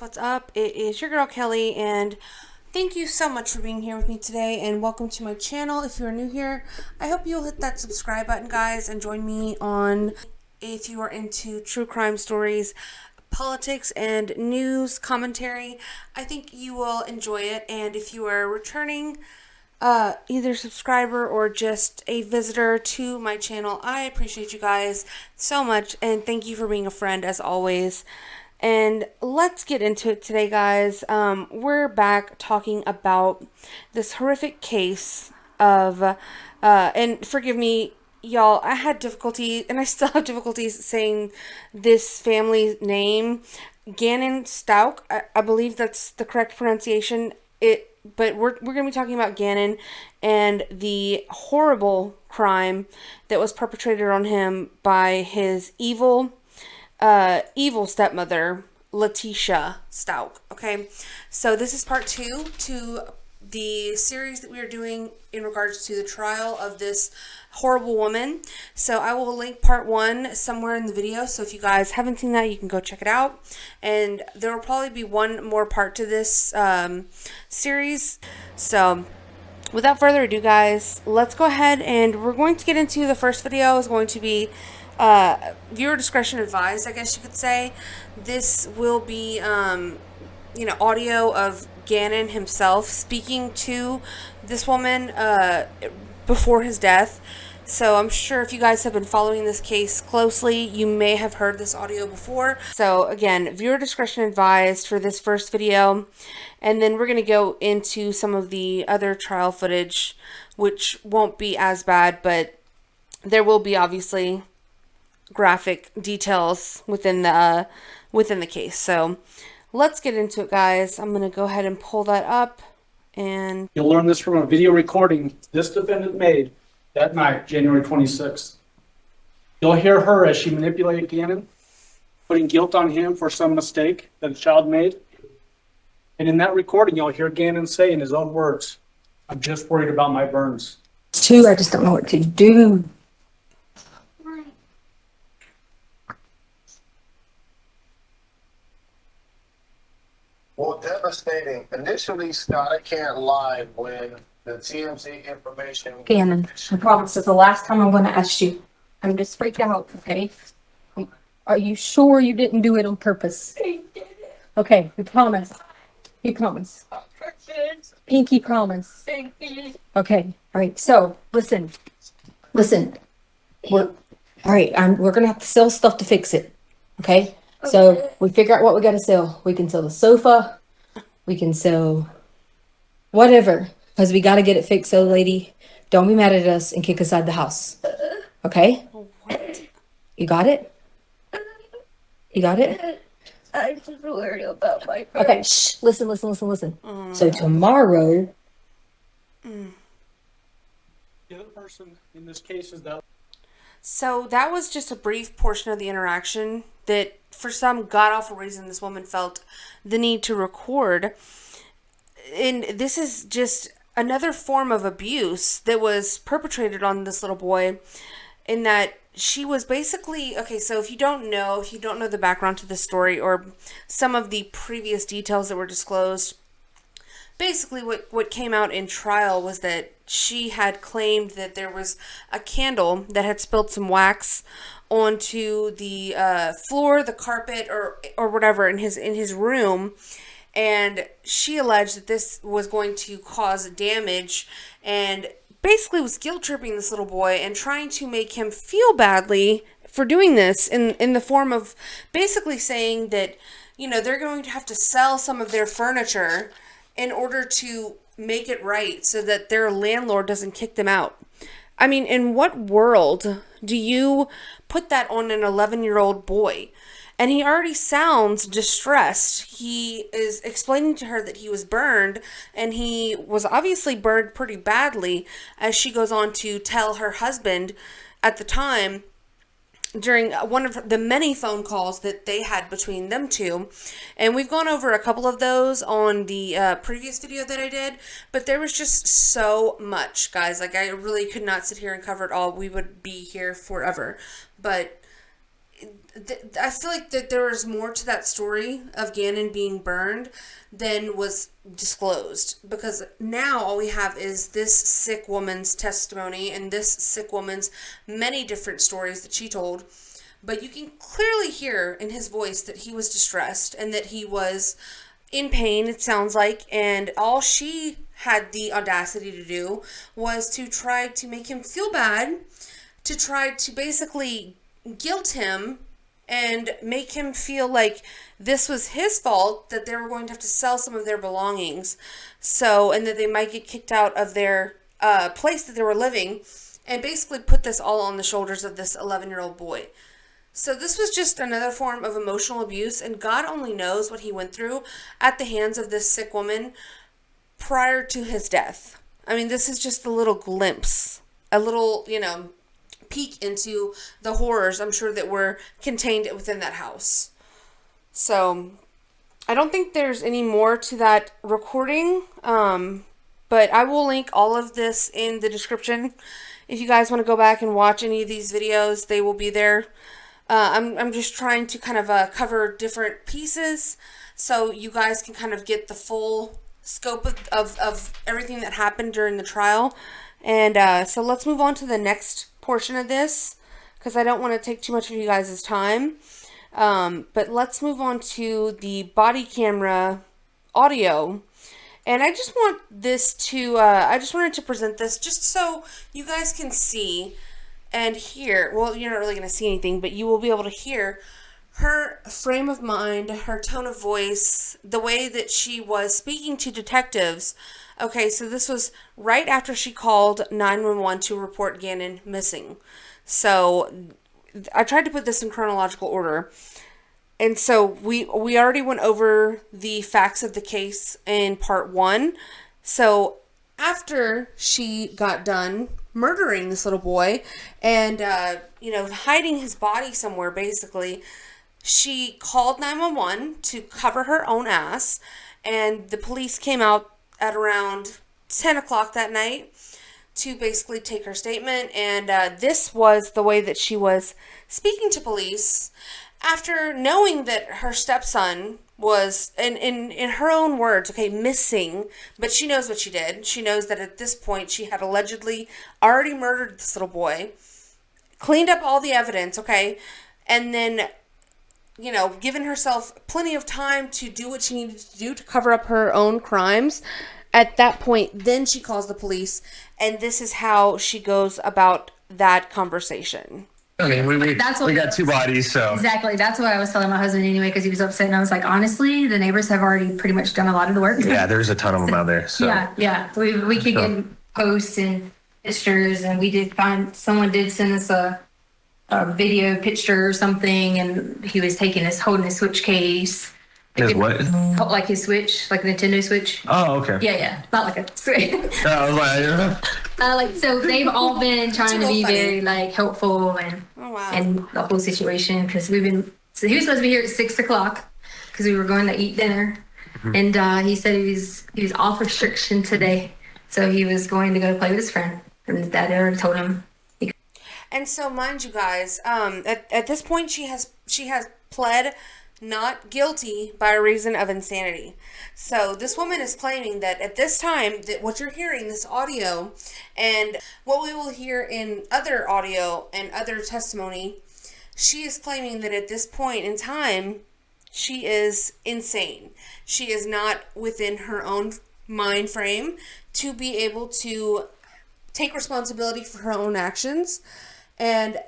what's up? It is your girl Kelly, and thank you so much for being here with me today, and welcome to my channel. If you're new here, I hope you'll hit that subscribe button, guys, and join me on if you are into true crime stories, politics, and news commentary. I think you will enjoy it, and if you are returning either subscriber or just a visitor to my channel, I appreciate you guys so much, and thank you for being a friend as always. And let's get into it today, guys. We're back talking about this horrific case of, and forgive me, y'all, I had difficulty, and I still have difficulties saying this family's name. Gannon Stauch, I believe that's the correct pronunciation. But we're going to be talking about Gannon and the horrible crime that was perpetrated on him by his evil stepmother, LETECIA Stauch. Okay, so this is part 2 to the series that we are doing in regards to the trial of this horrible woman. So I will link part 1 somewhere in the video, so if you guys haven't seen that, you can go check it out. And there will probably be one more part to this series. So without further ado, guys, let's go ahead and we're going to get into the first video. Is going to be viewer discretion advised, I guess you could say. This will be audio of Gannon himself speaking to this woman before his death. So I'm sure if you guys have been following this case closely, you may have heard this audio before. So again, viewer discretion advised for this first video. And then we're going to go into some of the other trial footage, which won't be as bad, but there will be obviously graphic details within the case. So let's get into it, guys. I'm going to go ahead and pull that up, and you'll learn this from a video recording this defendant made that night, January 26th. You'll hear her as she manipulated Gannon, putting guilt on him for some mistake that a child made. And in that recording, you'll hear Gannon say in his own words, "I'm just worried about my burns." Two, I just don't know what to do. Well, devastating. Initially, Scott, I can't lie, when the TMZ information... Gannon, I promise it's the last time I'm going to ask you. I'm just freaked out, okay? Are you sure you didn't do it on purpose? Okay, we promise. You promise. Pinky promise. Okay, all right, so, listen. We're going to have to sell stuff to fix it, okay? So we figure out what we got to sell. We can sell the sofa. We can sell whatever, because we got to get it fixed. So, lady, don't be mad at us and kick us out of the house. Okay? what? You got it? You got it? I'm just worried about my friend. Okay, shh. Listen. So tomorrow... The other person in this case is that... So that was just a brief portion of the interaction that for some god-awful reason this woman felt the need to record. And this is just another form of abuse that was perpetrated on this little boy, in that she was basically... Okay, so if you don't know the background to the story or some of the previous details that were disclosed, basically what came out in trial was that she had claimed that there was a candle that had spilled some wax onto the floor, the carpet, or whatever in his room, and she alleged that this was going to cause damage, and basically was guilt tripping this little boy and trying to make him feel badly for doing this in the form of basically saying that, they're going to have to sell some of their furniture in order to make it right so that their landlord doesn't kick them out. I mean, in what world do you put that on an 11-year-old boy? And he already sounds distressed. He is explaining to her that he was burned, and he was obviously burned pretty badly, as she goes on to tell her husband at the time during one of the many phone calls that they had between them two. And we've gone over a couple of those on the previous video that I did, but there was just so much, guys. Like, I really could not sit here and cover it all. We would be here forever. But I feel like that there was more to that story of Gannon being burned than was disclosed, because now all we have is this sick woman's testimony and this sick woman's many different stories that she told. But you can clearly hear in his voice that he was distressed and that he was in pain, it sounds like, and all she had the audacity to do was to try to make him feel bad, to try to basically guilt him and make him feel like this was his fault, that they were going to have to sell some of their belongings, so, and that they might get kicked out of their place that they were living, and basically put this all on the shoulders of this 11-year-old boy. So this was just another form of emotional abuse, and God only knows what he went through at the hands of this sick woman prior to his death. I mean, this is just a little glimpse, a little, peek into the horrors, I'm sure, that were contained within that house. So I don't think there's any more to that recording, but I will link all of this in the description. If you guys want to go back and watch any of these videos, they will be there. I'm just trying to kind of cover different pieces so you guys can kind of get the full scope of everything that happened during the trial. And so let's move on to the next portion of this, because I don't want to take too much of you guys' time. But let's move on to the body camera audio. And I just want this to, I just wanted to present this just so you guys can see and hear. Well, you're not really going to see anything, but you will be able to hear her frame of mind, her tone of voice, the way that she was speaking to detectives. Okay, so this was right after she called 911 to report Gannon missing. So I tried to put this in chronological order. And so we already went over the facts of the case in part 1. So after she got done murdering this little boy and, hiding his body somewhere, basically, she called 911 to cover her own ass. And the police came out at around 10 o'clock that night to basically take her statement. And this was the way that she was speaking to police after knowing that her stepson was, in her own words, okay, missing, but she knows what she did. She knows that at this point she had allegedly already murdered this little boy, cleaned up all the evidence, okay, and then, given herself plenty of time to do what she needed to do to cover up her own crimes. At that point, then she calls the police, and this is how she goes about that conversation. Okay, we That's what- got 2 bodies, so. Exactly. That's what I was telling my husband anyway, because he was upset, and I was like, honestly, the neighbors have already pretty much done a lot of the work. Yeah, there's a ton of them out there. So. Yeah. We could get posts and pictures, and we did find, someone did send us a video picture or something, and he was holding his Switch case. His what? Like his Switch, like the Nintendo Switch. Oh, okay. Yeah. Not like a Switch. I was like, So they've all been trying to be funny. very helpful and the whole situation, because so he was supposed to be here at 6 o'clock because we were going to eat dinner, and he said he was off restriction today, so he was going to go play with his friend, and his dad already told him. And so, mind you guys, at this point she has pled not guilty by reason of insanity. So this woman is claiming that at this time, that what you're hearing, this audio, and what we will hear in other audio and other testimony, she is claiming that at this point in time, she is insane. She is not within her own mind frame to be able to take responsibility for her own actions. And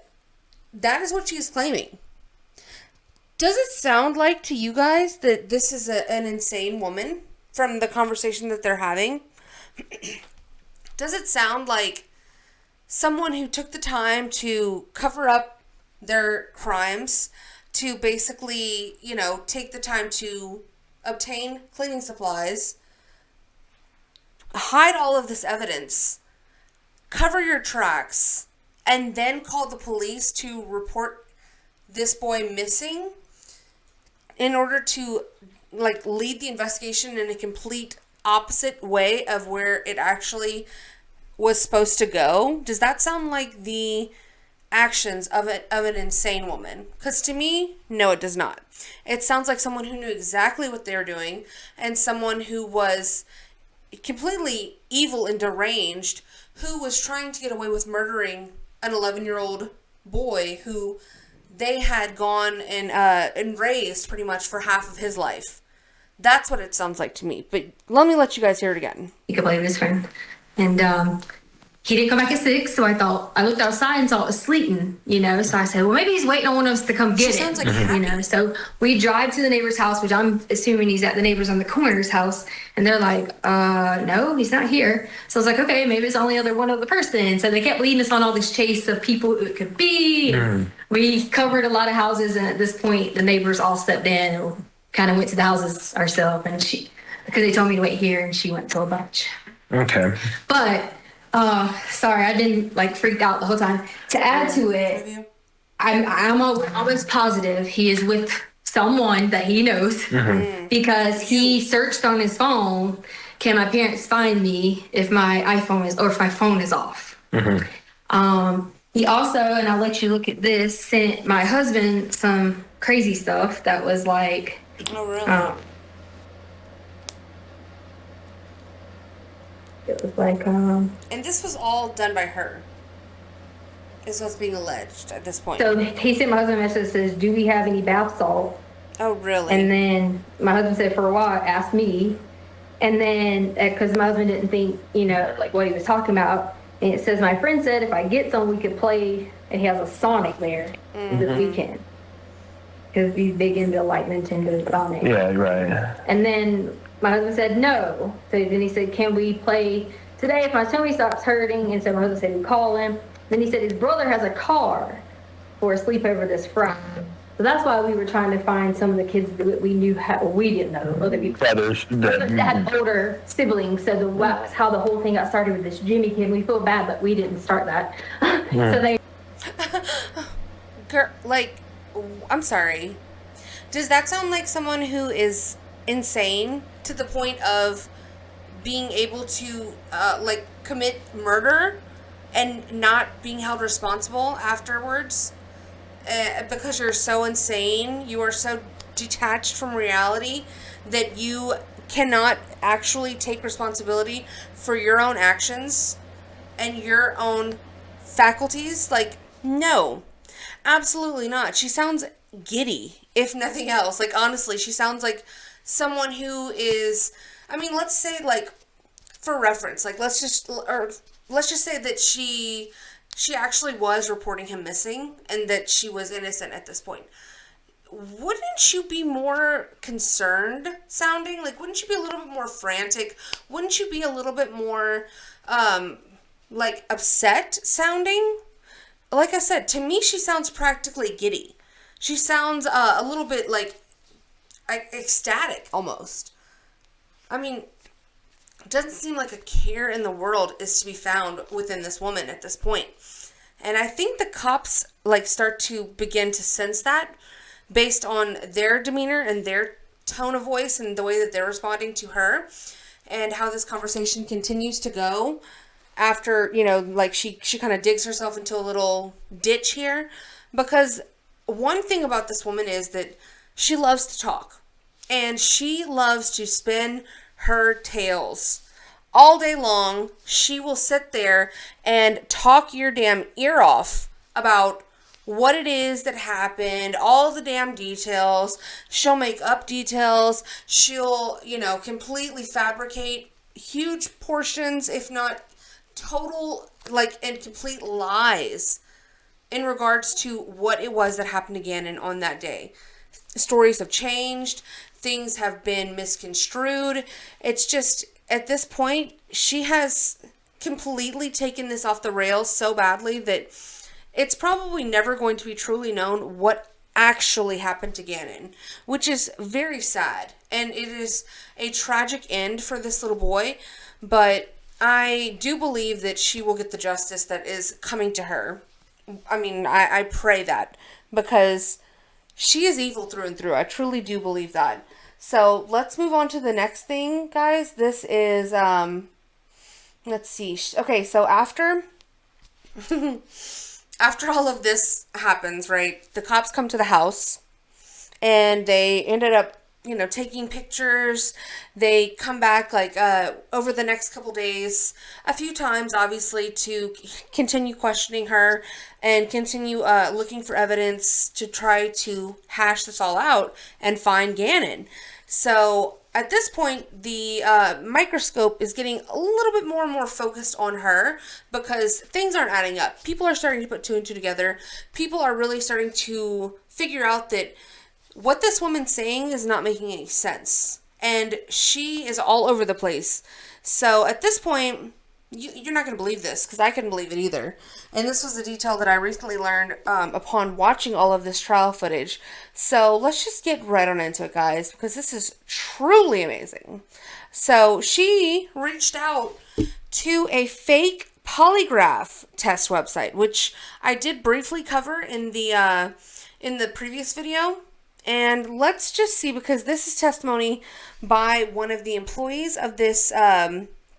that is what she is claiming. Does it sound like to you guys that this is an insane woman from the conversation that they're having? Does it sound like someone who took the time to cover up their crimes, to basically, take the time to obtain cleaning supplies, hide all of this evidence, cover your tracks, and then call the police to report this boy missing in order to lead the investigation in a complete opposite way of where it actually was supposed to go? Does that sound like the actions of an insane woman. Because to me, no, it does not. It sounds like someone who knew exactly what they were doing, and someone who was completely evil and deranged, who was trying to get away with murdering an 11-year-old boy who they had gone and raised pretty much for half of his life. That's what it sounds like to me. But let me let you guys hear it again. He could play with his friend. And he didn't come back at 6, so I looked outside and saw it was sleeting, so I said, well, maybe he's waiting on one of us to come get She him. sounds like happy. So we drive to the neighbor's house, which I'm assuming he's at the neighbor's on the corner's house, and they're like, no, he's not here. So I was like, okay, maybe it's only one other person. So they kept leading us on all this chase of people who it could be. We covered a lot of houses, and at this point, the neighbors all stepped in and kind of went to the houses ourselves, and because they told me to wait here, and she went to a bunch. Okay. But sorry, I've been freaked out the whole time. To add to it, I'm almost positive he is with someone that he knows because he searched on his phone. Can my parents find me if my phone is off? He also, and I'll let you look at this, sent my husband some crazy stuff that was like. Oh, really? It was like, And this was all done by her, is what's being alleged at this point. So he sent my husband a message that says, do we have any bath salt? Oh, really? And then my husband said for a while, asked me. And then, because my husband didn't think, what he was talking about. And it says, my friend said if I get some, we could play. And he has a Sonic there this weekend. Because he's big into Nintendo Sonic. Yeah, right. And then my husband said no. So then he said, can we play today if my tummy stops hurting? And so my husband said, we call him. Then he said his brother has a car for a sleepover this Friday. So that's why we were trying to find some of the kids that we knew, we didn't know. Other people Brothers. that had older siblings. So that's how the whole thing got started with this Jimmy kid. We feel bad, but we didn't start that. So they. Girl, I'm sorry. Does that sound like someone who is insane to the point of being able to commit murder and not being held responsible afterwards? Because you're so insane, you are so detached from reality that you cannot actually take responsibility for your own actions and your own faculties? No, absolutely not. She sounds giddy, if nothing else. Honestly, she sounds like someone who is, let's say, for reference, let's just say that she actually was reporting him missing and that she was innocent at this point. Wouldn't you be more concerned sounding? Wouldn't you be a little bit more frantic? Wouldn't you be a little bit more, upset sounding? Like I said, to me, she sounds practically giddy. She sounds a little bit ecstatic almost. It doesn't seem like a care in the world is to be found within this woman at this point. And I think the cops start to begin to sense that based on their demeanor and their tone of voice and the way that they're responding to her and how this conversation continues to go after, she kind of digs herself into a little ditch here. Because one thing about this woman is that she loves to talk and she loves to spin her tales. All day long, she will sit there and talk your damn ear off about what it is that happened, all the damn details. She'll make up details. She'll, completely fabricate huge portions, if not total, and complete lies in regards to what it was that happened to Gannon on that day. Stories have changed. Things have been misconstrued. It's just, at this point, she has completely taken this off the rails so badly that it's probably never going to be truly known what actually happened to Gannon, which is very sad. And it is a tragic end for this little boy, but I do believe that she will get the justice that is coming to her. I pray that, because she is evil through and through. I truly do believe that. So let's move on to the next thing, guys. This is, let's see. Okay, so after after all of this happens, right, the cops come to the house and they ended up, you know, taking pictures. They come back like over the next couple days a few times, obviously, to continue questioning her and continue looking for evidence to try to hash this all out and find Gannon. So at this point, the microscope is getting a little bit more and more focused on her because things aren't adding up. People are starting to put two and two together. People are really starting to figure out that what this woman's saying is not making any sense. And she is all over the place. So at this point, you're not going to believe this, because I couldn't believe it either. And this was a detail that I recently learned upon watching all of this trial footage. So let's just get right on into it, guys, because this is truly amazing. So she reached out to a fake polygraph test website, which I did briefly cover in the previous video. And let's just see, because this is testimony by one of the employees of this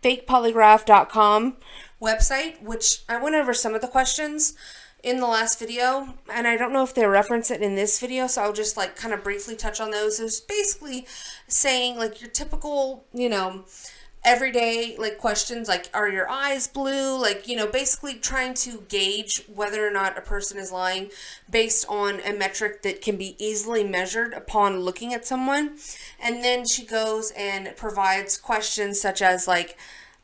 fakepolygraph.com website, which I went over some of the questions in the last video, and I don't know if they reference it in this video, so I'll just like kind of briefly touch on those. It was basically saying like your typical, you know, everyday like questions like, are your eyes blue? Like, you know, basically trying to gauge whether or not a person is lying based on a metric that can be easily measured upon looking at someone. And then she goes and provides questions such as like,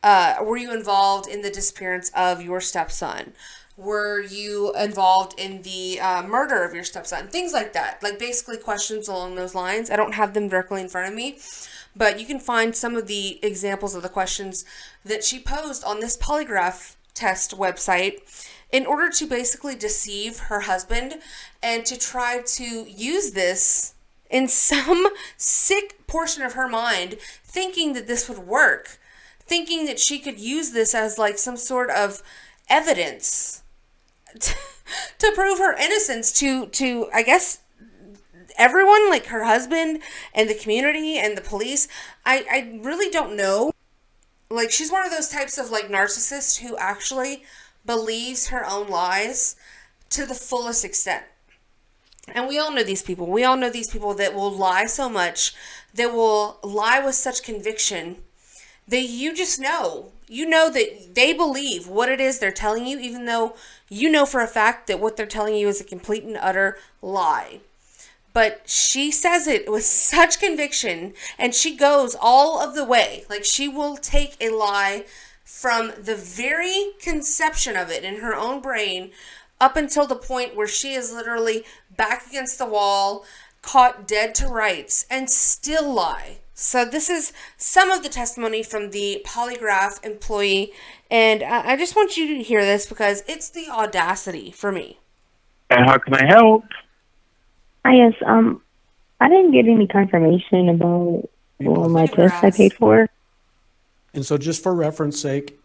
were you involved in the disappearance of your stepson? Were you involved in the murder of your stepson? Things like that. Like basically questions along those lines. I don't have them directly in front of me, but you can find some of the examples of the questions that she posed on this polygraph test website in order to basically deceive her husband and to try to use this in some sick portion of her mind, thinking that this would work, thinking that she could use this as like some sort of evidence to prove her innocence to I guess everyone, like her husband and the community and the police. I really don't know. Like, she's one of those types of like narcissists who actually believes her own lies to the fullest extent. And we all know these people. We all know these people that will lie so much, that will lie with such conviction that you just know. You know that they believe what it is they're telling you, even though you know for a fact that what they're telling you is a complete and utter lie. But she says it with such conviction, and she goes all of the way. Like, she will take a lie from the very conception of it in her own brain up until the point where she is literally back against the wall, caught dead to rights, and still lie. So this is some of the testimony from the polygraph employee, and I just want you to hear this because it's the audacity for me. How can I help? Yes, I didn't get any confirmation about my test I paid for. And so just for reference sake,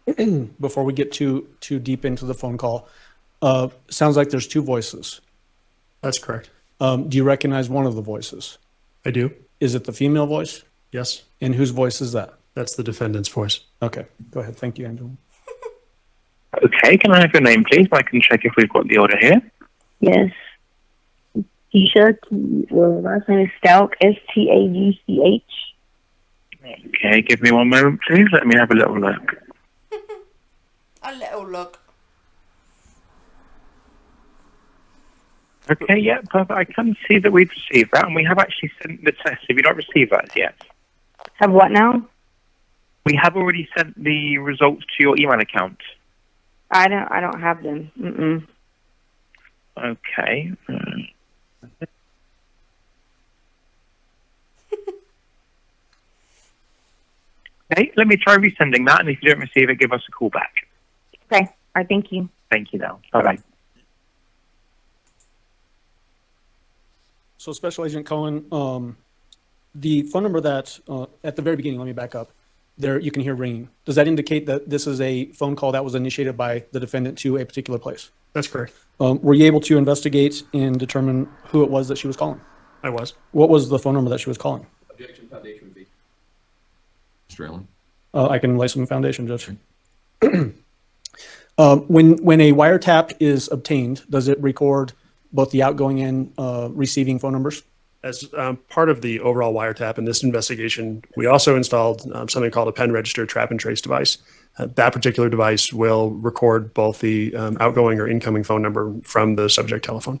before we get too deep into the phone call, sounds like there's two voices. That's correct. Do you recognize one of the voices? I do. Is it the female voice? Yes. And whose voice is that? That's the defendant's voice. Okay, go ahead. Thank you, Angela. Okay, can I have your name, please? I can check if we've got the order here. Yes. Keisha, last name is Stauch, Stagch. Okay, give me one moment, please. Let me have a little look. A little look. Okay, yeah, perfect. I can see that we've received that, and we have actually sent the test. Have you not received that yet? Have what now? We have already sent the results to your email account. I don't have them. Mm-mm. Okay. Okay, let me try resending that, and if you don't receive it, give us a call back. Okay. All right. Thank you. Thank you, now. Bye-bye. So Special Agent Cohen, the phone number that, at the very beginning, let me back up, there you can hear ringing. Does that indicate that this is a phone call that was initiated by the defendant to a particular place? That's correct. Were you able to investigate and determine who it was that she was calling? I was. What was the phone number that she was calling? Objection, foundation would be Australian. I can lay some foundation, Judge. When a wiretap is obtained, does it record both the outgoing and receiving phone numbers? As part of the overall wiretap in this investigation, we also installed something called a pen register trap and trace device. That particular device will record both the outgoing or incoming phone number from the subject telephone.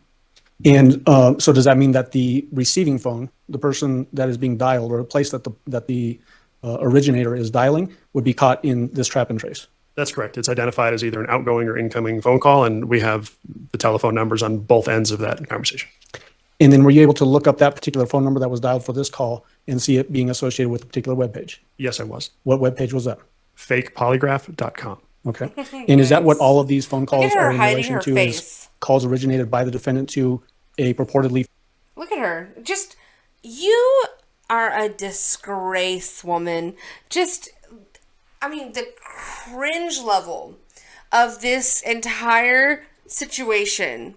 And so does that mean that the receiving phone, the person that is being dialed, or the place that the originator is dialing, would be caught in this trap and trace? That's correct. It's identified as either an outgoing or incoming phone call, and we have the telephone numbers on both ends of that conversation. And then were you able to look up that particular phone number that was dialed for this call and see it being associated with a particular web page? Yes, I was. What web page was that? Fakepolygraph.com. Okay. And is that what all of these phone calls her are in hiding relation her to? face. Is calls originated by the defendant to a purportedly? Look at her. Just, you are a disgrace, woman. Just, I mean, the cringe level of this entire situation.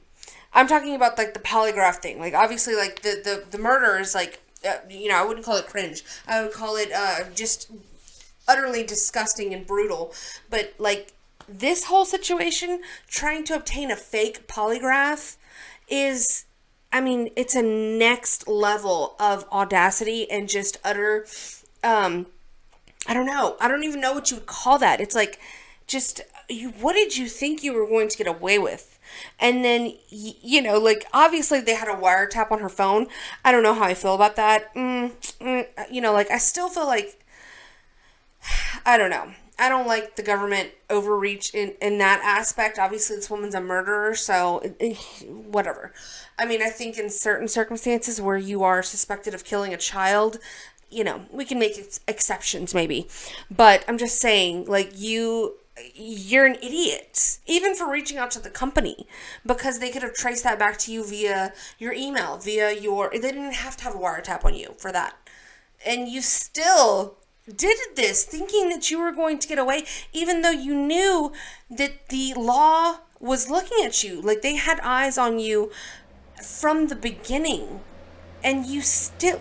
I'm talking about like the polygraph thing. Like obviously like the murder is like, I wouldn't call it cringe. I would call it just utterly disgusting and brutal. But like this whole situation, trying to obtain a fake polygraph is, I mean, it's a next level of audacity and just utter, I don't know. I don't even know what you would call that. It's like, just, what did you think you were going to get away with? And then, like, obviously they had a wiretap on her phone. I don't know how I feel about that. Like, I still feel like, I don't know. I don't like the government overreach in that aspect. Obviously, this woman's a murderer, so whatever. I mean, I think in certain circumstances where you are suspected of killing a child, we can make exceptions maybe. But I'm just saying, like, you're an idiot, even for reaching out to the company, because they could have traced that back to you via your email, they didn't have to have a wiretap on you for that. And you still did this thinking that you were going to get away, even though you knew that the law was looking at you. Like, they had eyes on you from the beginning. And you still,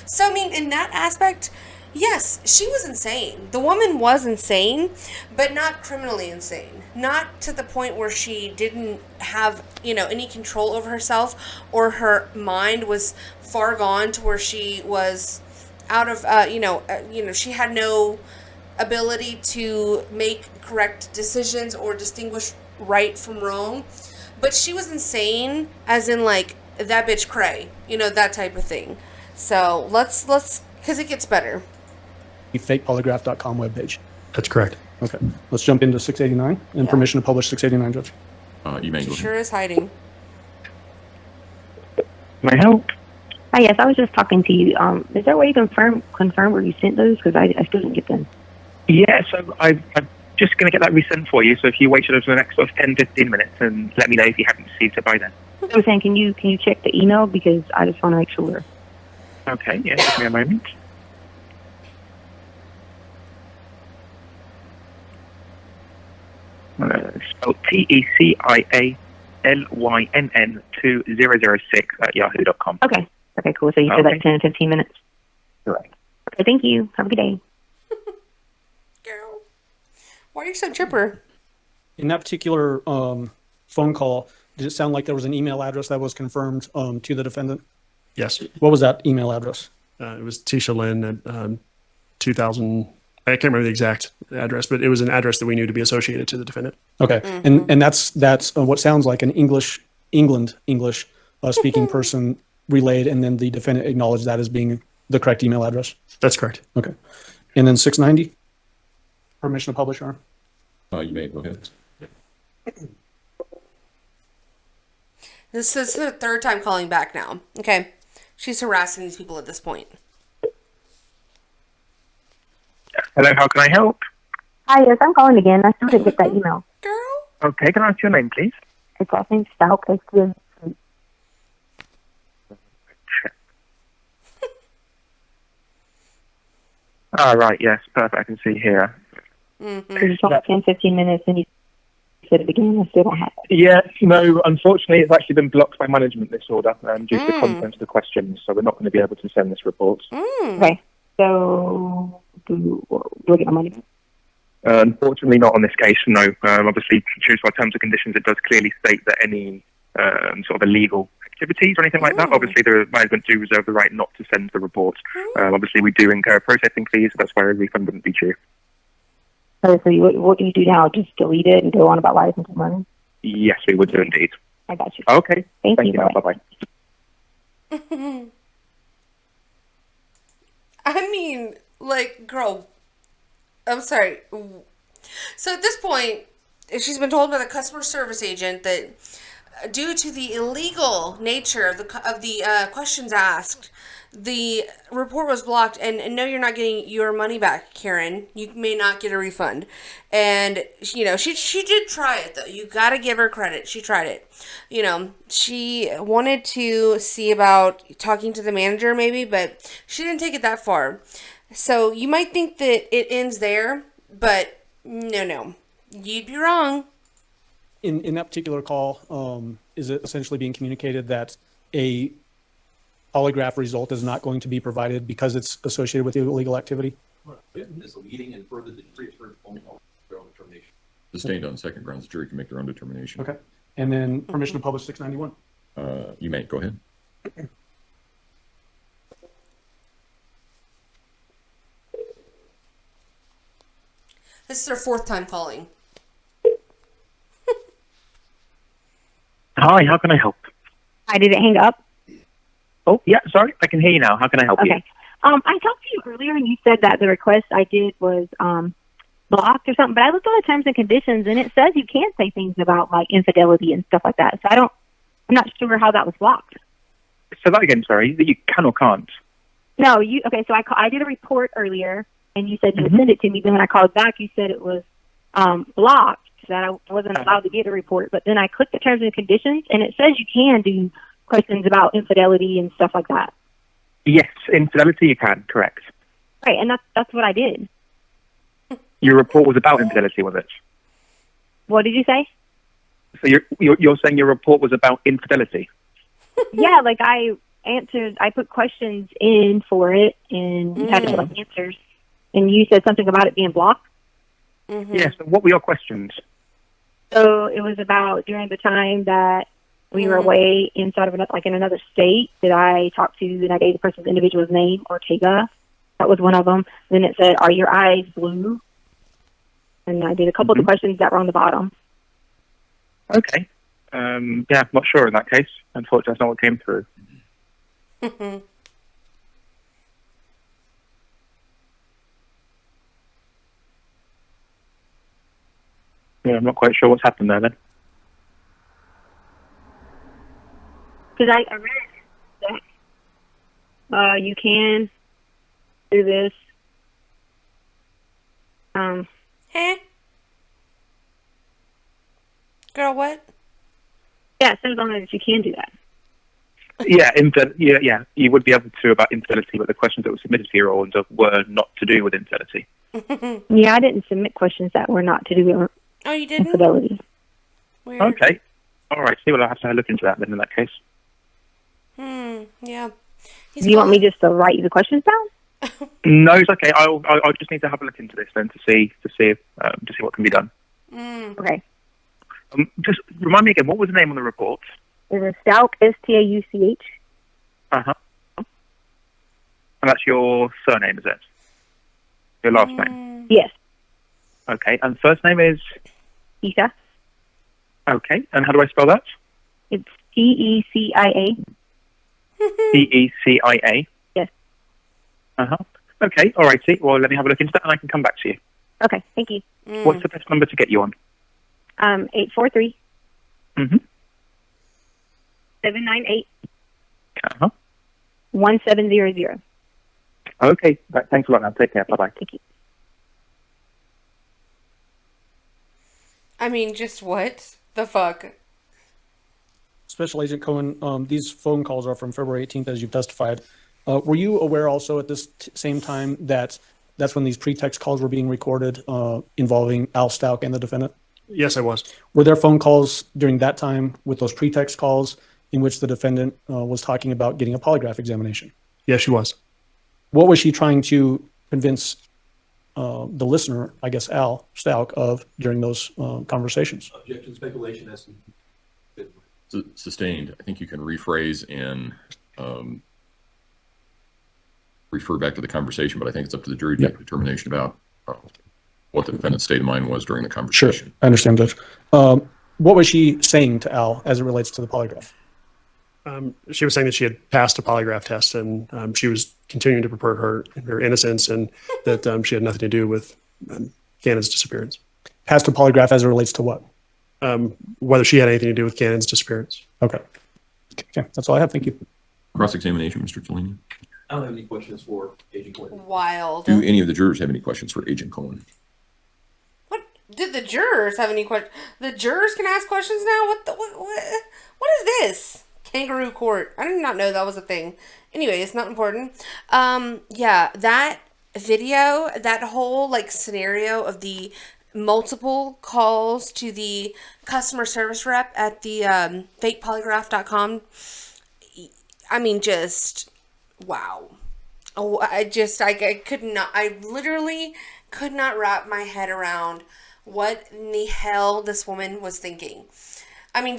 so I mean, in that aspect, yes, she was insane. The woman was insane, but not criminally insane. Not to the point where she didn't have, any control over herself, or her mind was far gone to where she was out of, she had no ability to make correct decisions or distinguish right from wrong. But she was insane, as in, like, that bitch cray, that type of thing. So let's, because it gets better. Fakepolygraph.com webpage. That's correct. Okay. Let's jump into 689 and permission to publish 689, Judge. You may go She sure is hiding. May I help? Hi, yes, I was just talking to you. Is there a way you confirm where you sent those? Because I still didn't get them. Yeah, so I'm just going to get that resent for you. So if you wait for the next sort of 10, 15 minutes and let me know if you haven't received it by then. I'm saying, can you check the email? Because I just want to make sure. Okay, yeah, give me a moment. Spelled TECIALYNN2006 @yahoo.com. Okay, cool. So you said like 10 to 15 minutes? Correct. Okay, thank you. Have a good day. Girl, why are you so chipper? In that particular phone call, did it sound like there was an email address that was confirmed to the defendant? Yes. What was that email address? It was Tisha Lynn at 2000. I can't remember the exact address, but it was an address that we knew to be associated to the defendant. Okay. And that's what sounds like an English speaking person relayed, and then the defendant acknowledged that as being the correct email address. That's correct. Okay. And then 690, permission to publish, Aaron? You may go ahead. This is her third time calling back now. Okay. She's harassing these people at this point. Hello, how can I help? Hi, yes, I'm calling again. I still didn't get that email. Girl. Okay, can I ask your name, please? It's last name Stauch. Right, yes, perfect. I can see here. You told me 10, 15 minutes, and you said it again. I still don't have it. Yeah, no, unfortunately, it's actually been blocked by management, this order, due to the content of the questions, so we're not going to be able to send this report. Okay, so do I get my money back? Unfortunately, not on this case, no. Obviously, due to our terms and conditions, it does clearly state that any sort of illegal activities or anything like that, obviously the management do reserve the right not to send the report. Obviously, we do incur processing fees, so that's why a refund wouldn't be due. So what do you do now? Just delete it and go on about license and money? Yes, we would do indeed. I got you. Okay. Thank you. Bye-bye. I mean, like, girl, I'm sorry. So at this point, she's been told by the customer service agent that due to the illegal nature of the questions asked, the report was blocked, and no, you're not getting your money back, Karen. You may not get a refund. And, you know, she did try it, though. You gotta give her credit. She tried it. You know, she wanted to see about talking to the manager, maybe, but she didn't take it that far. So you might think that it ends there, but no. You'd be wrong. In that particular call, is it essentially being communicated that a polygraph result is not going to be provided because it's associated with illegal activity? Misleading and further determination. Sustained on second grounds, the jury can make their own determination. Okay. And then permission to publish 691. You may go ahead. This is her fourth time calling. Hi, how can I help? I did it hang up? Oh, yeah, sorry, I can hear you now. How can I help you? Okay. I talked to you earlier and you said that the request I did was blocked or something, but I looked on the terms and conditions and it says you can say things about like infidelity and stuff like that. So I'm not sure how that was blocked. So that again, sorry, that you can or can't? No, okay, so I did a report earlier and you said you would send it to me. Then when I called back, you said it was blocked, that I wasn't allowed to get a report. But then I clicked the terms and conditions and it says you can do questions about infidelity and stuff like that. Yes, infidelity you can, correct. Right, and that's what I did. Your report was about infidelity, was it? What did you say? So you're saying your report was about infidelity? Yeah, like I put questions in for it and you had to like answers. And you said something about it being blocked? Yes, so what were your questions? So it was about during the time that we were away inside of in another state that I talked to, and I gave the person's individual's name, Ortega. That was one of them. Then it said, "Are your eyes blue?" And I did a couple of the questions that were on the bottom. Okay. Yeah, I'm not sure in that case. Unfortunately, that's not what came through. Yeah, I'm not quite sure what's happened there then. Because I read that you can do this. Huh? Girl, what? Yeah, it says on there that you can do that. Yeah, you would be able to about infidelity, but the questions that were submitted to your order were not to do with infidelity. Yeah, I didn't submit questions that were not to do with you didn't? infidelity. Weird. Okay. All right. See, well, I'll have to look into that then in that case. Yeah. Do you want me just to write you the questions down? No, it's okay. I'll just need to have a look into this then to see what can be done. Okay. Just remind me again, what was the name on the report? It was Stauch, Stauch. And that's your surname, is it? Your last name? Yes. Okay. And first name is? Isa. Okay. And how do I spell that? It's Tecia. Tecia? Yes. Okay. All righty. Well, let me have a look into that and I can come back to you. Okay. Thank you. What's the best number to get you on? 843. 798. 1700. Okay. Right, thanks a lot now. Take care. Bye-bye. Thank you. I mean, just what the fuck? Special Agent Cohen, these phone calls are from February 18th, as you've testified. Were you aware also at this same time that that's when these pretext calls were being recorded involving Al Stauch and the defendant? Yes, I was. Were there phone calls during that time with those pretext calls in which the defendant was talking about getting a polygraph examination? Yes, she was. What was she trying to convince the listener, I guess Al Stauch, of during those conversations. Objection, speculation, that's sustained. I think you can rephrase and refer back to the conversation, but I think it's up to the jury to make a determination about what the defendant's state of mind was during the conversation. Sure, I understand, Judge. What was she saying to Al as it relates to the polygraph? She was saying that she had passed a polygraph test, and she was continuing to purport her innocence, and that she had nothing to do with Gannon's disappearance. Passed a polygraph as it relates to what? Whether she had anything to do with Gannon's disappearance. Okay. Okay, that's all I have. Thank you. Cross-examination, Mr. Tellini. I don't have any questions for Agent Cohen. Wild. Do any of the jurors have any questions for Agent Cohen? What did the jurors have any questions? The jurors can ask questions now. What is this? Kangaroo court. I did not know that was a thing. Anyway, it's not important. Yeah, that video, that whole like scenario of the multiple calls to the customer service rep at the fakepolygraph.com. I mean, just wow. Oh, I could not. I literally could not wrap my head around what in the hell this woman was thinking. I mean,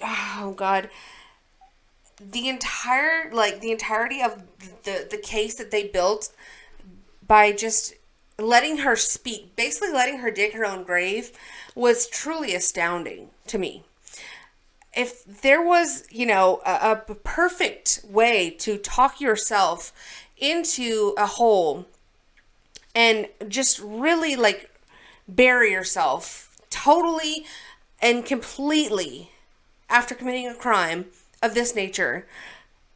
oh God. The entirety of the case that they built by just letting her speak, basically letting her dig her own grave, was truly astounding to me. If there was, a perfect way to talk yourself into a hole and just really like bury yourself totally and completely after committing a crime of this nature,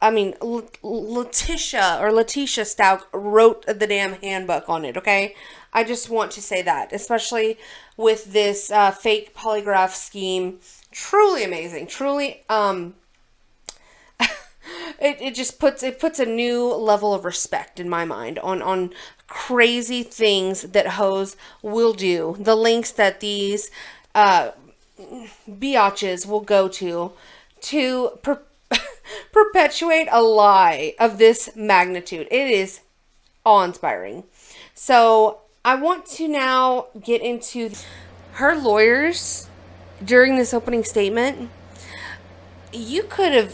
I mean, LETECIA Stauch wrote the damn handbook on it, okay? I just want to say that, especially with this fake polygraph scheme. Truly amazing. Truly, it just puts a new level of respect in my mind on crazy things that hoes will do. The links that these biatches will go to perpetuate a lie of this magnitude. It is awe-inspiring. So I want to now get into her lawyers during this opening statement. You really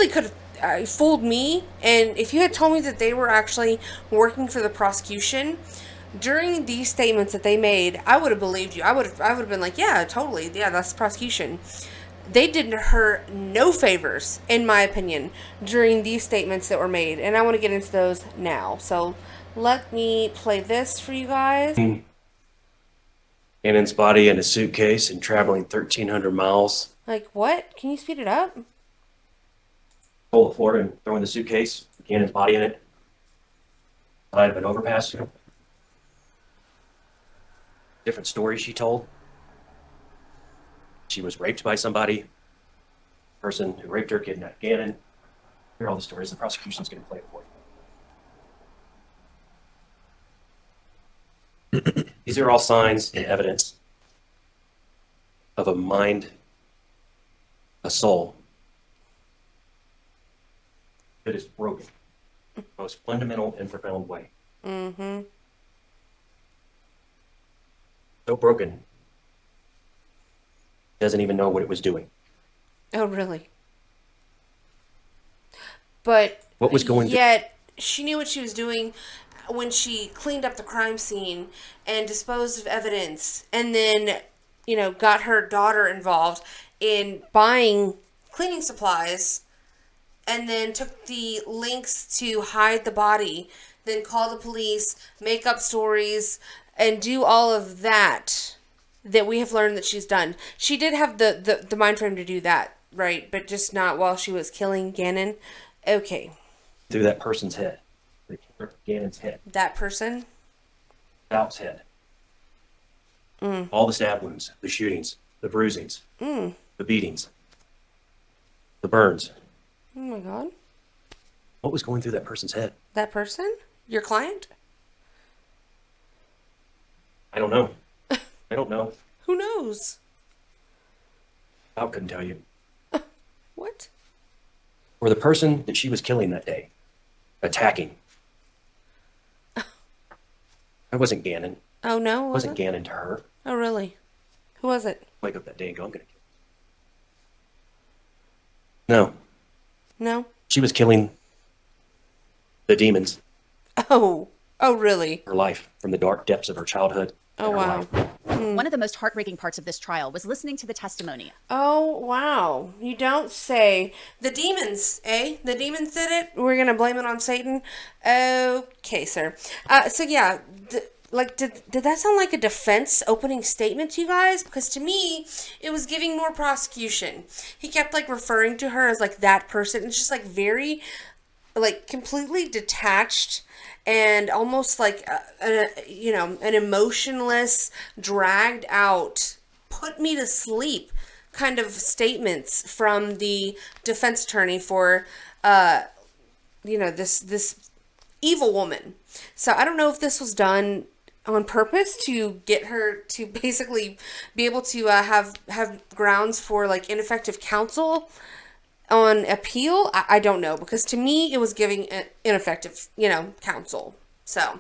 could have fooled me, and if you had told me that they were actually working for the prosecution during these statements that they made, I would have believed you. I would have been like, yeah, totally, yeah, that's the prosecution. They did her no favors, in my opinion, during these statements that were made, and I want to get into those now. So let me play this for you guys. Gannon's body in a suitcase and traveling 1,300 miles. Like, what? Can you speed it up? Pull the Florida and throw in the suitcase, Gannon's body in it. Side of an overpass. Different story she told. She was raped by somebody. Person who raped her kidnapped Gannon. Hear all the stories. The prosecution's going to play it for you. These are all signs and evidence of a mind, a soul that is broken in the most fundamental and profound way. Mm-hmm. So broken, doesn't even know what it was doing. Oh, really? But what was going yet she knew what she was doing when she cleaned up the crime scene and disposed of evidence, and then, got her daughter involved in buying cleaning supplies, and then took the links to hide the body, then call the police, make up stories, and do all of that we have learned that she's done. She did have the mind frame to do that, right? But just not while she was killing Gannon. Okay. Through that person's head. Gannon's head. That person? Stauch's head. All the stab wounds, the shootings, the bruisings, the beatings, the burns. Oh my God. What was going through that person's head? That person? Your client? I don't know. I don't know. Who knows? I couldn't tell you. What? Or the person that she was killing that day, attacking. I wasn't Gannon. Oh, no? I Was wasn't it? Gannon to her. Oh, really? Who was it? Wake up that day and go, I'm going to kill her. No. No? She was killing the demons. Oh. Oh, really? Her life from the dark depths of her childhood. Oh, wow. One of the most heartbreaking parts of this trial was listening to the testimony. Oh, wow. You don't say. The demons, eh? The demons did it? We're going to blame it on Satan? Okay, sir. So, yeah, did that sound like a defense opening statement to you guys? Because to me, it was giving more prosecution. He kept, referring to her as, that person. It's just, very, completely detached and almost an emotionless, dragged out, put me to sleep kind of statements from the defense attorney for, this evil woman. So I don't know if this was done on purpose to get her to basically be able to have grounds for ineffective counsel on appeal. I don't know, because to me it was giving ineffective counsel. So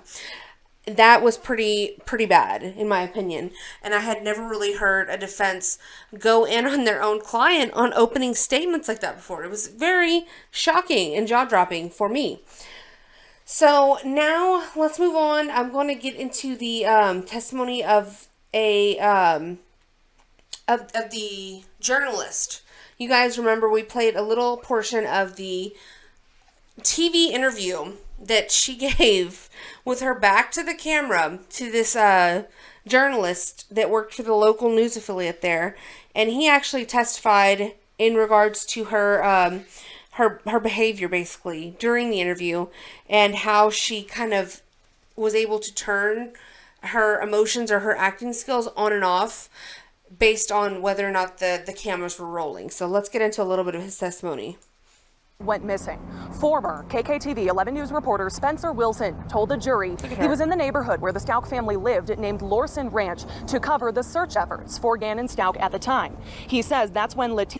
that was pretty bad in my opinion, and I had never really heard a defense go in on their own client on opening statements like that before. It was very shocking and jaw-dropping for me. So now let's move on. I'm going to get into the testimony of a of the journalist. You guys remember we played a little portion of the TV interview that she gave with her back to the camera to this journalist that worked for the local news affiliate there, and he actually testified in regards to her her behavior basically during the interview, and how she kind of was able to turn her emotions or her acting skills on and off based on whether or not the cameras were rolling. So let's get into a little bit of his testimony. Went missing. Former KKTV 11 News reporter Spencer Wilson told the jury he was in the neighborhood where the Stauch family lived, named Lorson Ranch, to cover the search efforts for Gannon Stauch at the time. He says that's when LETECIA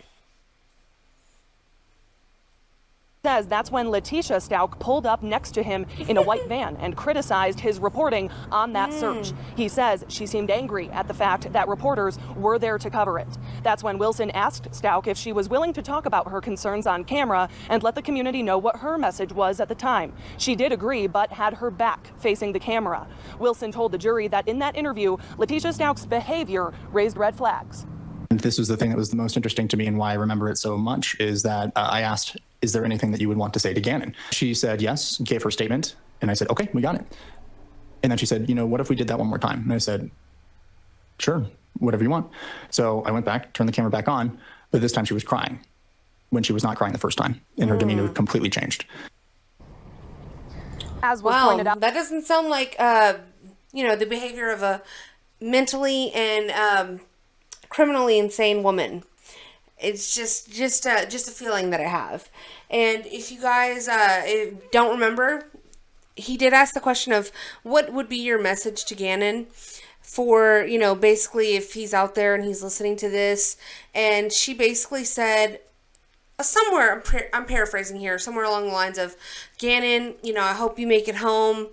Stauch pulled up next to him in a white van and criticized his reporting on that search. He says she seemed angry at the fact that reporters were there to cover it. That's when Wilson asked Stauch if she was willing to talk about her concerns on camera and let the community know what her message was at the time. She did agree, but had her back facing the camera. Wilson told the jury that in that interview, LETECIA Stauch's behavior raised red flags. And this was the thing that was the most interesting to me, and why I remember it so much, is that I asked, is there anything that you would want to say to Gannon? She said yes, gave her statement, and I said, okay, we got it. And then she said, what if we did that one more time? And I said, sure, whatever you want. So I went back, turned the camera back on, but this time she was crying when she was not crying the first time, and her demeanor completely changed. As was pointed out, that doesn't sound like, the behavior of a mentally and criminally insane woman. It's just a feeling that I have. And if you guys don't remember, he did ask the question of what would be your message to Gannon for, basically if he's out there and he's listening to this. And she basically said, somewhere, I'm paraphrasing here, somewhere along the lines of, Gannon, I hope you make it home,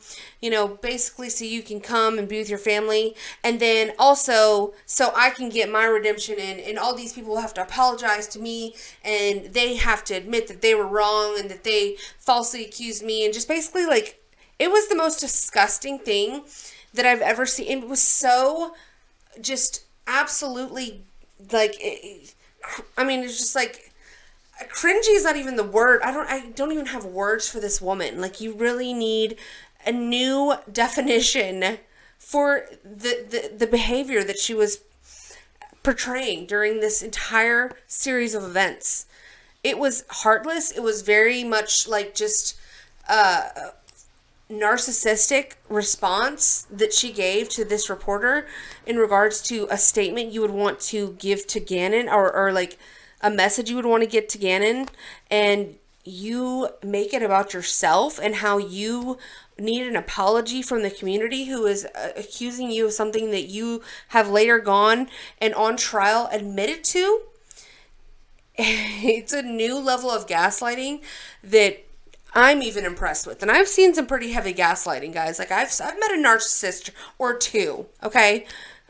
basically so you can come and be with your family. And then also so I can get my redemption in, and all these people have to apologize to me, and they have to admit that they were wrong and that they falsely accused me. And just basically it was the most disgusting thing that I've ever seen. It was so just absolutely it's just cringy is not even the word. I don't even have words for this woman. You really need a new definition for the behavior that she was portraying during this entire series of events. It was heartless. It was very much just narcissistic response that she gave to this reporter in regards to a statement you would want to give to Gannon, or a message you would want to get to Gannon, and you make it about yourself and how you need an apology from the community who is accusing you of something that you have later gone and on trial admitted to. It's a new level of gaslighting that I'm even impressed with. And I've seen some pretty heavy gaslighting, guys. Like, I've met a narcissist or two, okay?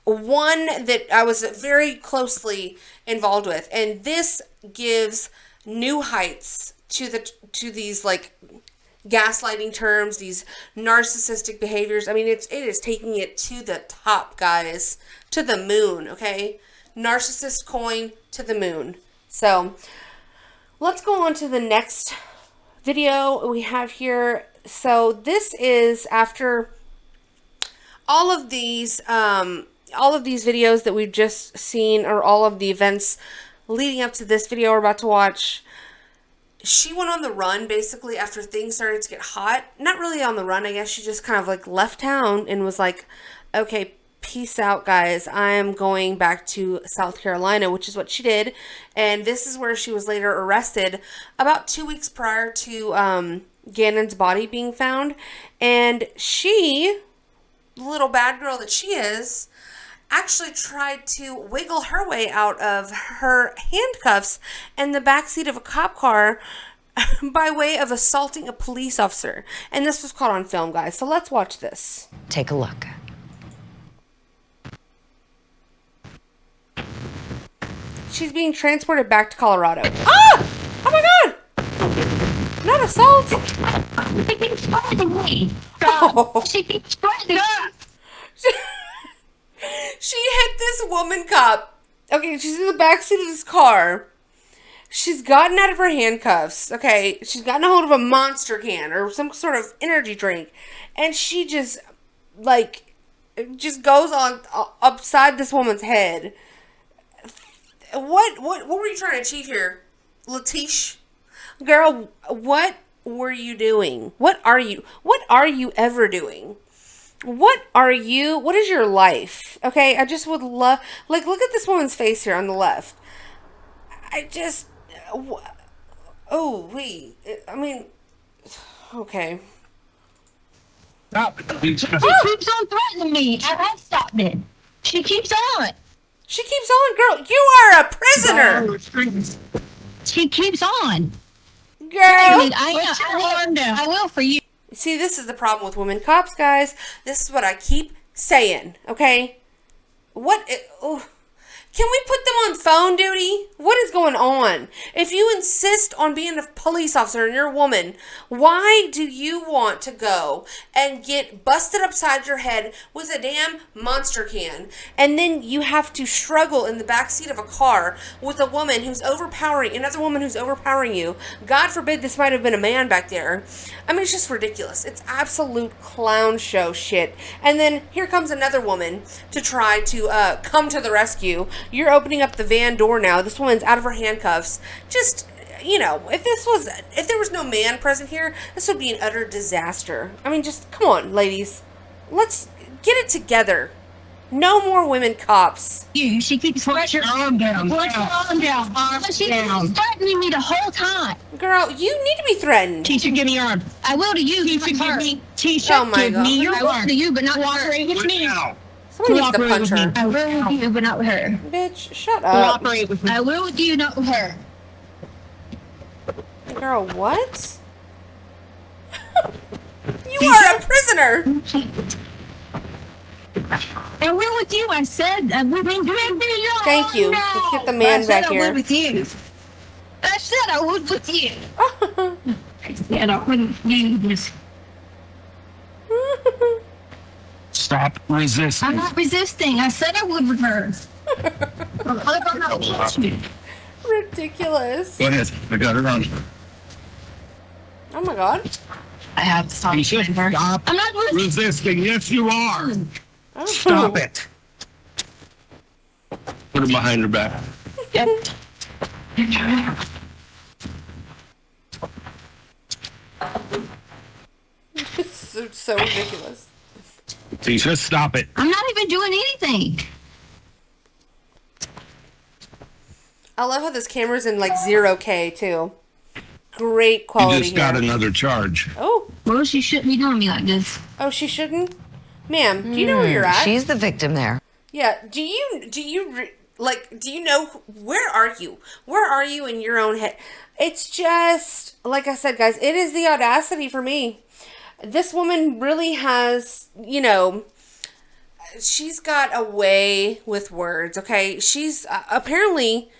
One that I was very closely involved with. And this gives new heights to these, like, gaslighting terms, these narcissistic behaviors. I mean, it is taking it to the top, guys. To the moon, okay? Narcissist coin to the moon. So, let's go on to the next video we have here. So this is after all of these videos that we've just seen, or all of the events leading up to this video we're about to watch. She went on the run basically after things started to get hot. Not really on the run, I guess. She just kind of like left town and was like, okay, peace out, guys. I am going back to South Carolina, which is what she did. And this is where she was later arrested about 2 weeks prior to Gannon's body being found. And she, little bad girl that she is, actually tried to wiggle her way out of her handcuffs in the backseat of a cop car by way of assaulting a police officer. And this was caught on film, guys. So let's watch this. Take a look. She's being transported back to Colorado. Ah! Oh my god! Not assault! She keeps threatening me. She keeps threatening me. She hit this woman cop. Okay, she's in the backseat of this car. She's gotten out of her handcuffs. Okay, she's gotten a hold of a Monster can or some sort of energy drink. And she just, like, just goes on upside this woman's head. What were you trying to achieve here, LETECIA? Girl, what were you doing? What are you ever doing? What is your life? Okay, I just would love, like, look at this woman's face here on the left. Oh, wait. I mean, okay. Stop. She keeps on threatening me. I have stopped it. She keeps on. She keeps on, girl. You are a prisoner. She keeps on. Girl. I will for you. See, this is the problem with women cops, guys. This is what I keep saying, okay? Can we put them on phone duty? What is going on? If you insist on being a police officer and you're a woman, why do you want to go and get busted upside your head with a damn Monster can? And then you have to struggle in the backseat of a car with a woman who's overpowering, another woman who's overpowering you. God forbid this might have been a man back there. I mean, it's just ridiculous. It's absolute clown show shit. And then here comes another woman to try to come to the rescue. You're opening up the van door now. This woman's out of her handcuffs. Just, you know, if there was no man present here, this would be an utter disaster. I mean, just, come on, ladies. Let's get it together. No more women cops. She keeps put your arm down. Put your arm down. She keeps threatening me the whole time. Girl, you need to be threatened. Teacher, give me your arm. I will to you. Teacher, give me. Teacher, give me your arm. I will to you, but not cooperate with me. Somebody needs to punch her. I will with you, but not with her. Bitch, shut up. Cooperate with me. I will with you, not with her. Girl, what? You are a prisoner. I will with you. I said I will with you. Thank you. Let's get the man back here. I would with you. I said I would with you. I said I wouldn't do this. Stop resisting. I'm not resisting. I said I would with her. I'm not resisting. Ridiculous. Go ahead. I got her on. Oh my god. I have to stop. Stop I'm not resisting. Yes, you are. Oh. Stop it. Put her behind her back. Yep. It's so ridiculous. Tisha, stop it. I'm not even doing anything. I love how this camera's in like 0K too. Great quality. You just got here. another charge. Oh. Well, she shouldn't be doing me like this. Oh, she shouldn't? Ma'am, do you know where you're at? She's the victim there. Yeah. Do you know, where are you? Where are you in your own head? It's just, like I said, guys, it is the audacity for me. This woman really has, you know, she's got a way with words, okay? She's apparently,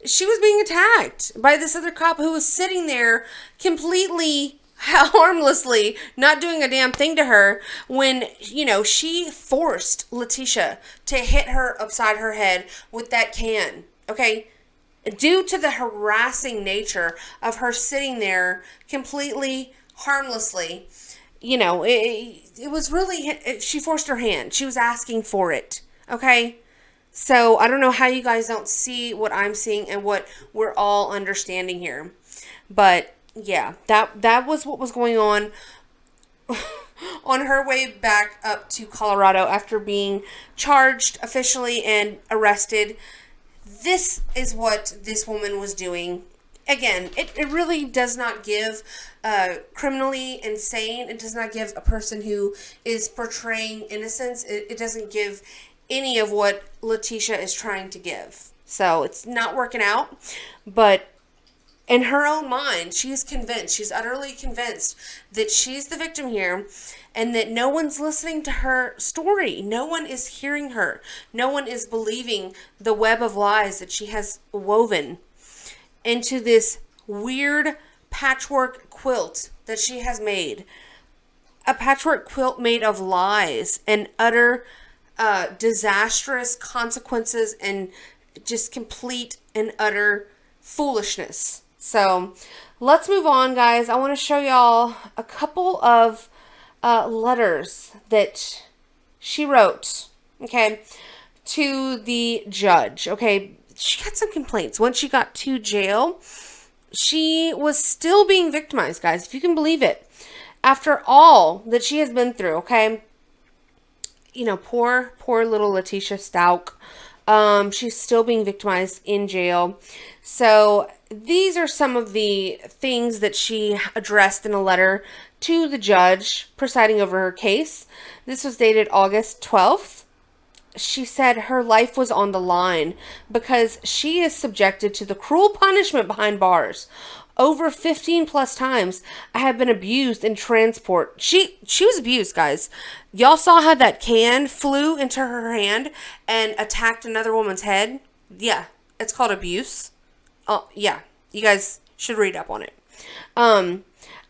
she was being attacked by this other cop who was sitting there completely harmlessly, not doing a damn thing to her when, you know, she forced LETECIA to hit her upside her head with that can, okay? Due to the harassing nature of her sitting there completely harmlessly, you know, it was really, she forced her hand. She was asking for it, okay? So I don't know how you guys don't see what I'm seeing and what we're all understanding here. But yeah, that was what was going on on her way back up to Colorado after being charged officially and arrested. This is what this woman was doing. Again, it really does not give criminally insane. It does not give a person who is portraying innocence. It doesn't give any of what LETECIA is trying to give. So it's not working out. But in her own mind, she's convinced, she's utterly convinced that she's the victim here and that no one's listening to her story. No one is hearing her. No one is believing the web of lies that she has woven into this weird patchwork quilt that she has made. A patchwork quilt made of lies and utter disastrous consequences and just complete and utter foolishness. So let's move on, guys. I want to show y'all a couple of letters that she wrote, okay, to the judge. Okay, she got some complaints. Once she got to jail, she was still being victimized, guys, if you can believe it. After all that she has been through, okay, you know, poor little LETECIA Stauch. She's still being victimized in jail. So these are some of the things that she addressed in a letter to the judge presiding over her case. This was dated August 12th. She said her life was on the line because she is subjected to the cruel punishment behind bars. Over 15 plus times, I have been abused in transport. She was abused, guys. Y'all saw how that can flew into her hand and attacked another woman's head? Yeah, it's called abuse. Oh, yeah. You guys should read up on it. I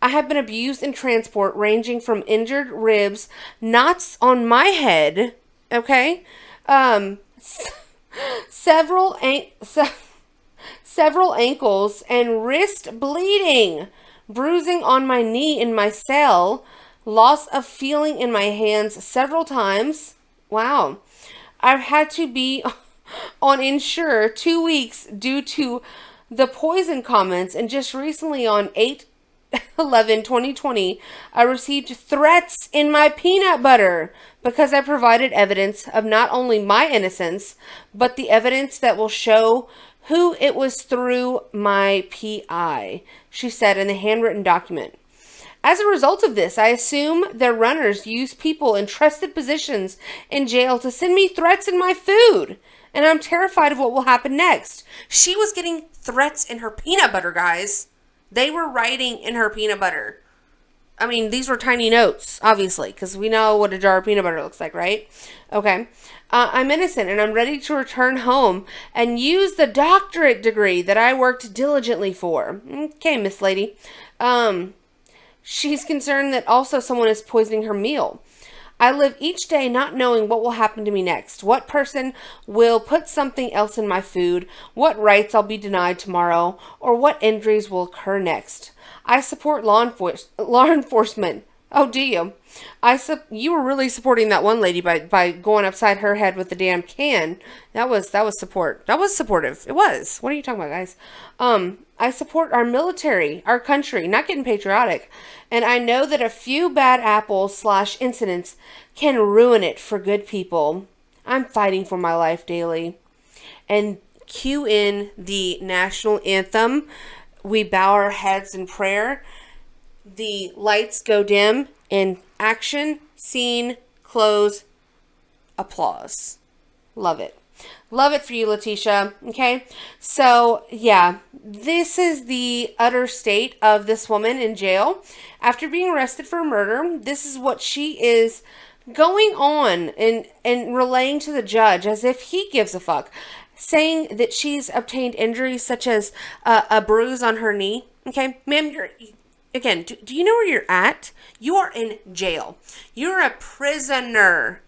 have been abused in transport, ranging from injured ribs, knots on my head, okay? Several ankles and wrist bleeding, bruising on my knee in my cell, loss of feeling in my hands several times. Wow. I've had to be on Insure 2 weeks due to the poison comments, and just recently on 8/11/2020, I received threats in my peanut butter because I provided evidence of not only my innocence, but the evidence that will show who it was through my PI, she said in the handwritten document. As a result of this, I assume their runners use people in trusted positions in jail to send me threats in my food, and I'm terrified of what will happen next. She was getting threats in her peanut butter, guys. They were writing in her peanut butter. I mean, these were tiny notes, obviously, because we know what a jar of peanut butter looks like, right? Okay. I'm innocent and I'm ready to return home and use the doctorate degree that I worked diligently for. Okay, Miss Lady. She's concerned that also someone is poisoning her meal. I live each day not knowing what will happen to me next. What person will put something else in my food, what rights I'll be denied tomorrow, or what injuries will occur next. I support law enforcement. Oh, do you? You were really supporting that one lady by going upside her head with the damn can. That was support. That was supportive. It was. What are you talking about, guys? I support our military, our country, not getting patriotic. And I know that a few bad apples / incidents can ruin it for good people. I'm fighting for my life daily. And cue in the national anthem. We bow our heads in prayer. The lights go dim in action, scene, close, applause. Love it. Love it for you, LETECIA. Okay. So, yeah, this is the utter state of this woman in jail after being arrested for murder. This is what she is going on and relaying to the judge as if he gives a fuck, saying that she's obtained injuries such as a bruise on her knee. Okay, ma'am, again, do you know where you're at? You are in jail. You're a prisoner.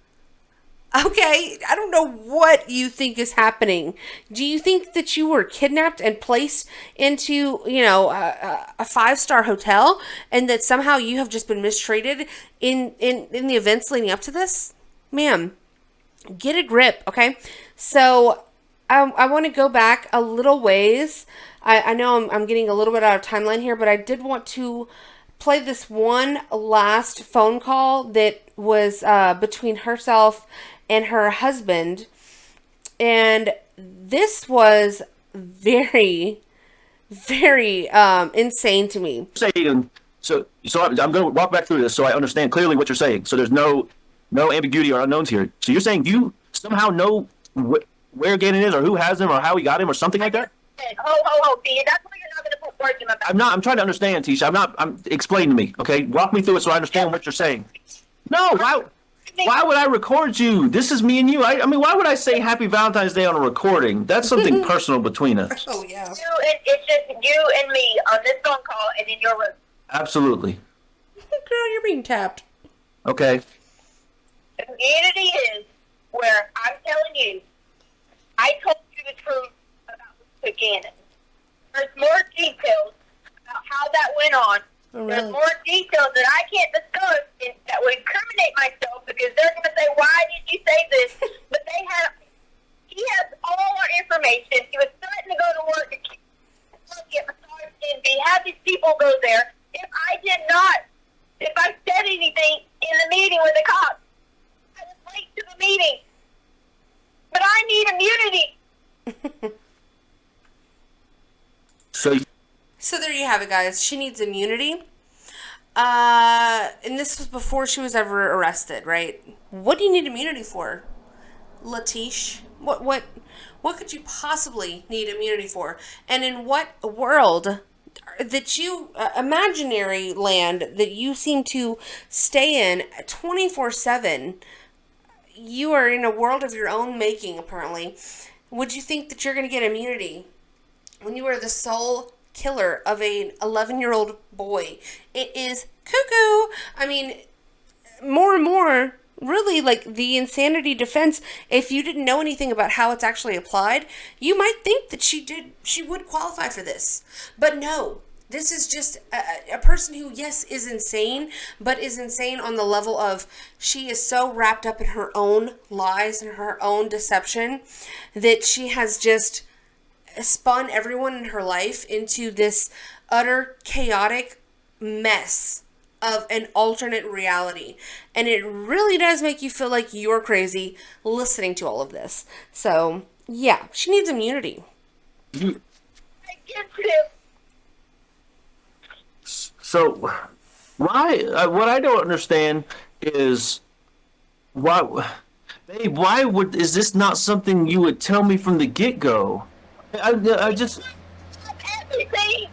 Okay, I don't know what you think is happening. Do you think that you were kidnapped and placed into, a five-star hotel, and that somehow you have just been mistreated in the events leading up to this? Ma'am, get a grip, okay? So I want to go back a little ways. I know I'm getting a little bit out of timeline here, but I did want to play this one last phone call that was between herself and her husband, and this was very, very insane to me. Saying so I'm going to walk back through this so I understand clearly what you're saying. So there's no ambiguity or unknowns here. So you're saying you somehow know where Gannon is, or who has him, or how he got him, or something like that? Tia, that's why you're not going to put words in my mouth. I'm trying to understand, Tisha. Explain to me, okay? Walk me through it so I understand what you're saying. No, why would I record you? This is me and you. I mean, why would I say Happy Valentine's Day on a recording? That's something personal between us. Oh, yeah. It's just you and me on this phone call and in your room. Absolutely. Girl, you're being tapped. Okay. The reality is where I'm telling you, I told you the truth about Gannon. There's more details about how that went on. Oh, There's really? more details that I can't discuss that would incriminate myself, because they're going to say, why did you say this? But he has all our information. He was threatening to go to work and get massaged and have these people go there. If I said anything in the meeting with the cops, I was late to the meeting. But I need immunity. So there you have it, guys. She needs immunity. And this was before she was ever arrested, right? What do you need immunity for, LETECIA? What could you possibly need immunity for? And in what world that you, imaginary land that you seem to stay in 24/7, you are in a world of your own making, apparently. Would you think that you're going to get immunity when you are the sole killer of an 11-year-old boy? It is cuckoo. I mean, more and more, really, like the insanity defense, if you didn't know anything about how it's actually applied, you might think that she would qualify for this. But no, this is just a person who, yes, is insane, but is insane on the level of she is so wrapped up in her own lies and her own deception that she has just spun everyone in her life into this utter chaotic mess of an alternate reality. And it really does make you feel like you're crazy listening to all of this. So, yeah, she needs immunity. So, what I don't understand is why, babe, is this not something you would tell me from the get-go? I just... Everything.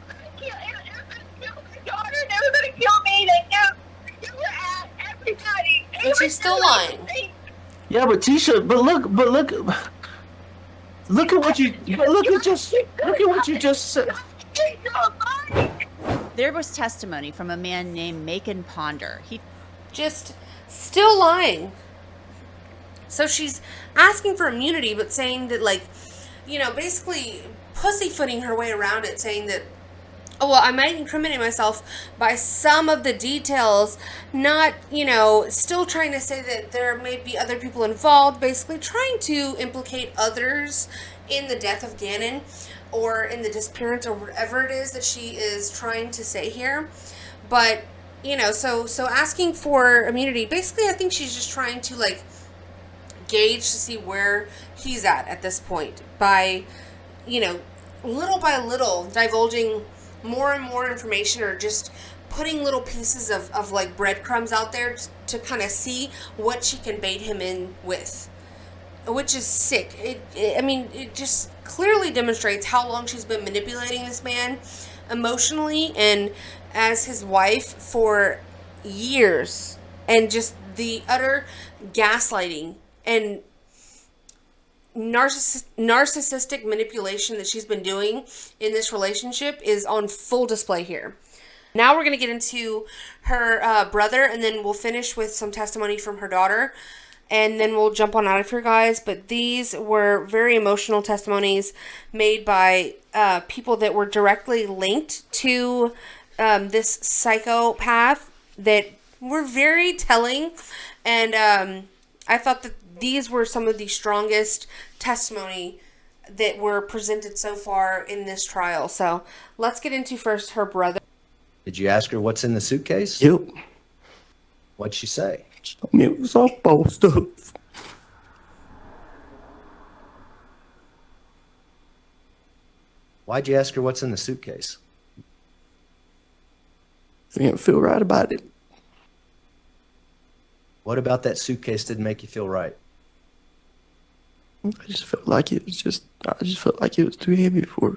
My daughter, they were going to kill me. They were at everybody. But she's still lying. Yeah, but Tisha, look at what you just said. There was testimony from a man named Macon Ponder. He just still lying. So she's asking for immunity, but saying that, like, basically pussyfooting her way around it, saying that, oh, well, I might incriminate myself by some of the details, not, still trying to say that there may be other people involved, basically trying to implicate others in the death of Gannon or in the disappearance or whatever it is that she is trying to say here. But, so asking for immunity, basically I think she's just trying to, like, gauge to see where he's at this point by, little by little divulging more and more information, or just putting little pieces of like breadcrumbs out there to kind of see what she can bait him in with. which is sick. I mean, it just clearly demonstrates how long she's been manipulating this man emotionally and as his wife for years, and just the utter gaslighting and narcissistic manipulation that she's been doing in this relationship is on full display here. Now we're going to get into her brother, and then we'll finish with some testimony from her daughter, and then we'll jump on out of here, guys. But these were very emotional testimonies made by people that were directly linked to this psychopath that were very telling. And I thought that these were some of the strongest testimony that were presented so far in this trial. So let's get into first her brother. Did you ask her what's in the suitcase? Yep. What'd she say? She told me it was softball stuff. Why'd you ask her what's in the suitcase? I didn't feel right about it. What about that suitcase didn't make you feel right? I just felt like it was too heavy for her.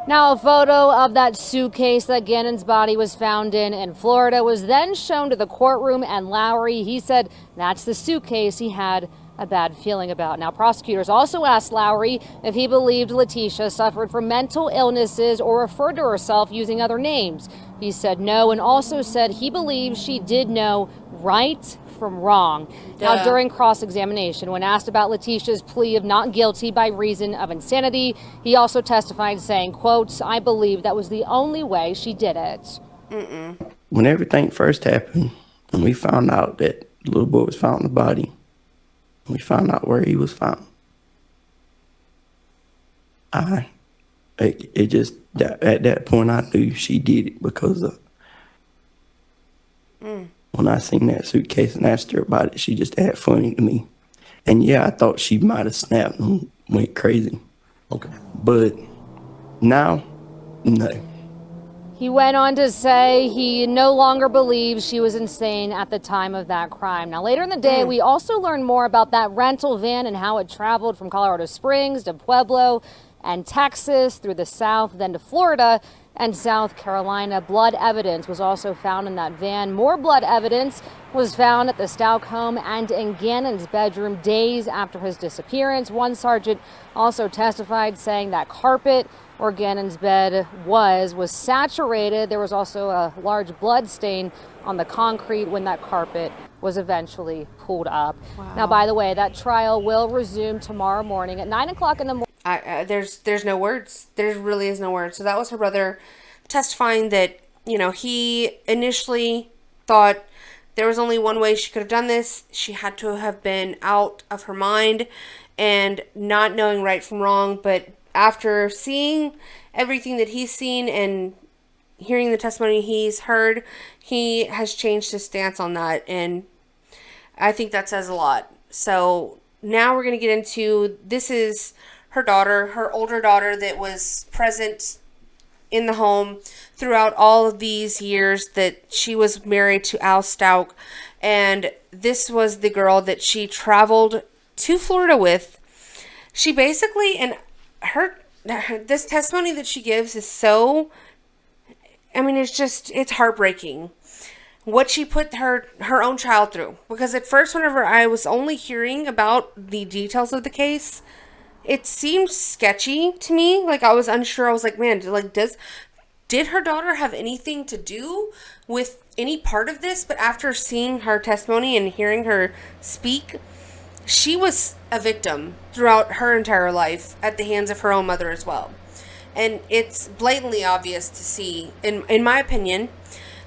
Now, a photo of that suitcase that Gannon's body was found in Florida was then shown to the courtroom, and Lowry, he said that's the suitcase he had a bad feeling about. Now, prosecutors also asked Lowry if he believed LETECIA suffered from mental illnesses or referred to herself using other names. He said no, and also said he believes she did know right from wrong. Now, during cross-examination, when asked about LETECIA's plea of not guilty by reason of insanity, he also testified saying, quote, "I believe that was the only way she did it." When everything first happened, and we found out that the little boy was found in the body, we found out where he was found, at that point I knew she did it because of when I seen that suitcase and asked her about it, she just acted funny to me. And yeah, I thought she might have snapped and went crazy. Okay. But now, no. He went on to say he no longer believes she was insane at the time of that crime. Now, later in the day, we also learned more about that rental van and how it traveled from Colorado Springs to Pueblo and Texas through the South, then to Florida and South Carolina. Blood evidence was also found in that van. More blood evidence was found at the Stauch home and in Gannon's bedroom days after his disappearance. One sergeant also testified saying that carpet where Gannon's bed was saturated. There was also a large blood stain on the concrete when that carpet was eventually pulled up. Wow. Now, by the way, that trial will resume tomorrow morning at 9 o'clock in the morning. There's no words. There really is no words. So that was her brother testifying that, you know, he initially thought there was only one way she could have done this. She had to have been out of her mind and not knowing right from wrong. But after seeing everything that he's seen and hearing the testimony he's heard, he has changed his stance on that. And I think that says a lot. So now we're going to get into, this is her daughter, her older daughter that was present in the home throughout all of these years that she was married to Al Stauch. And this was the girl that she traveled to Florida with. She basically, and this testimony that she gives is so, I mean, it's heartbreaking what she put her own child through. Because at first, whenever I was only hearing about the details of the case, it seemed sketchy to me. Like, I was unsure. I was like, man, did her daughter have anything to do with any part of this? But after seeing her testimony and hearing her speak, she was a victim throughout her entire life at the hands of her own mother as well. And it's blatantly obvious to see, in my opinion,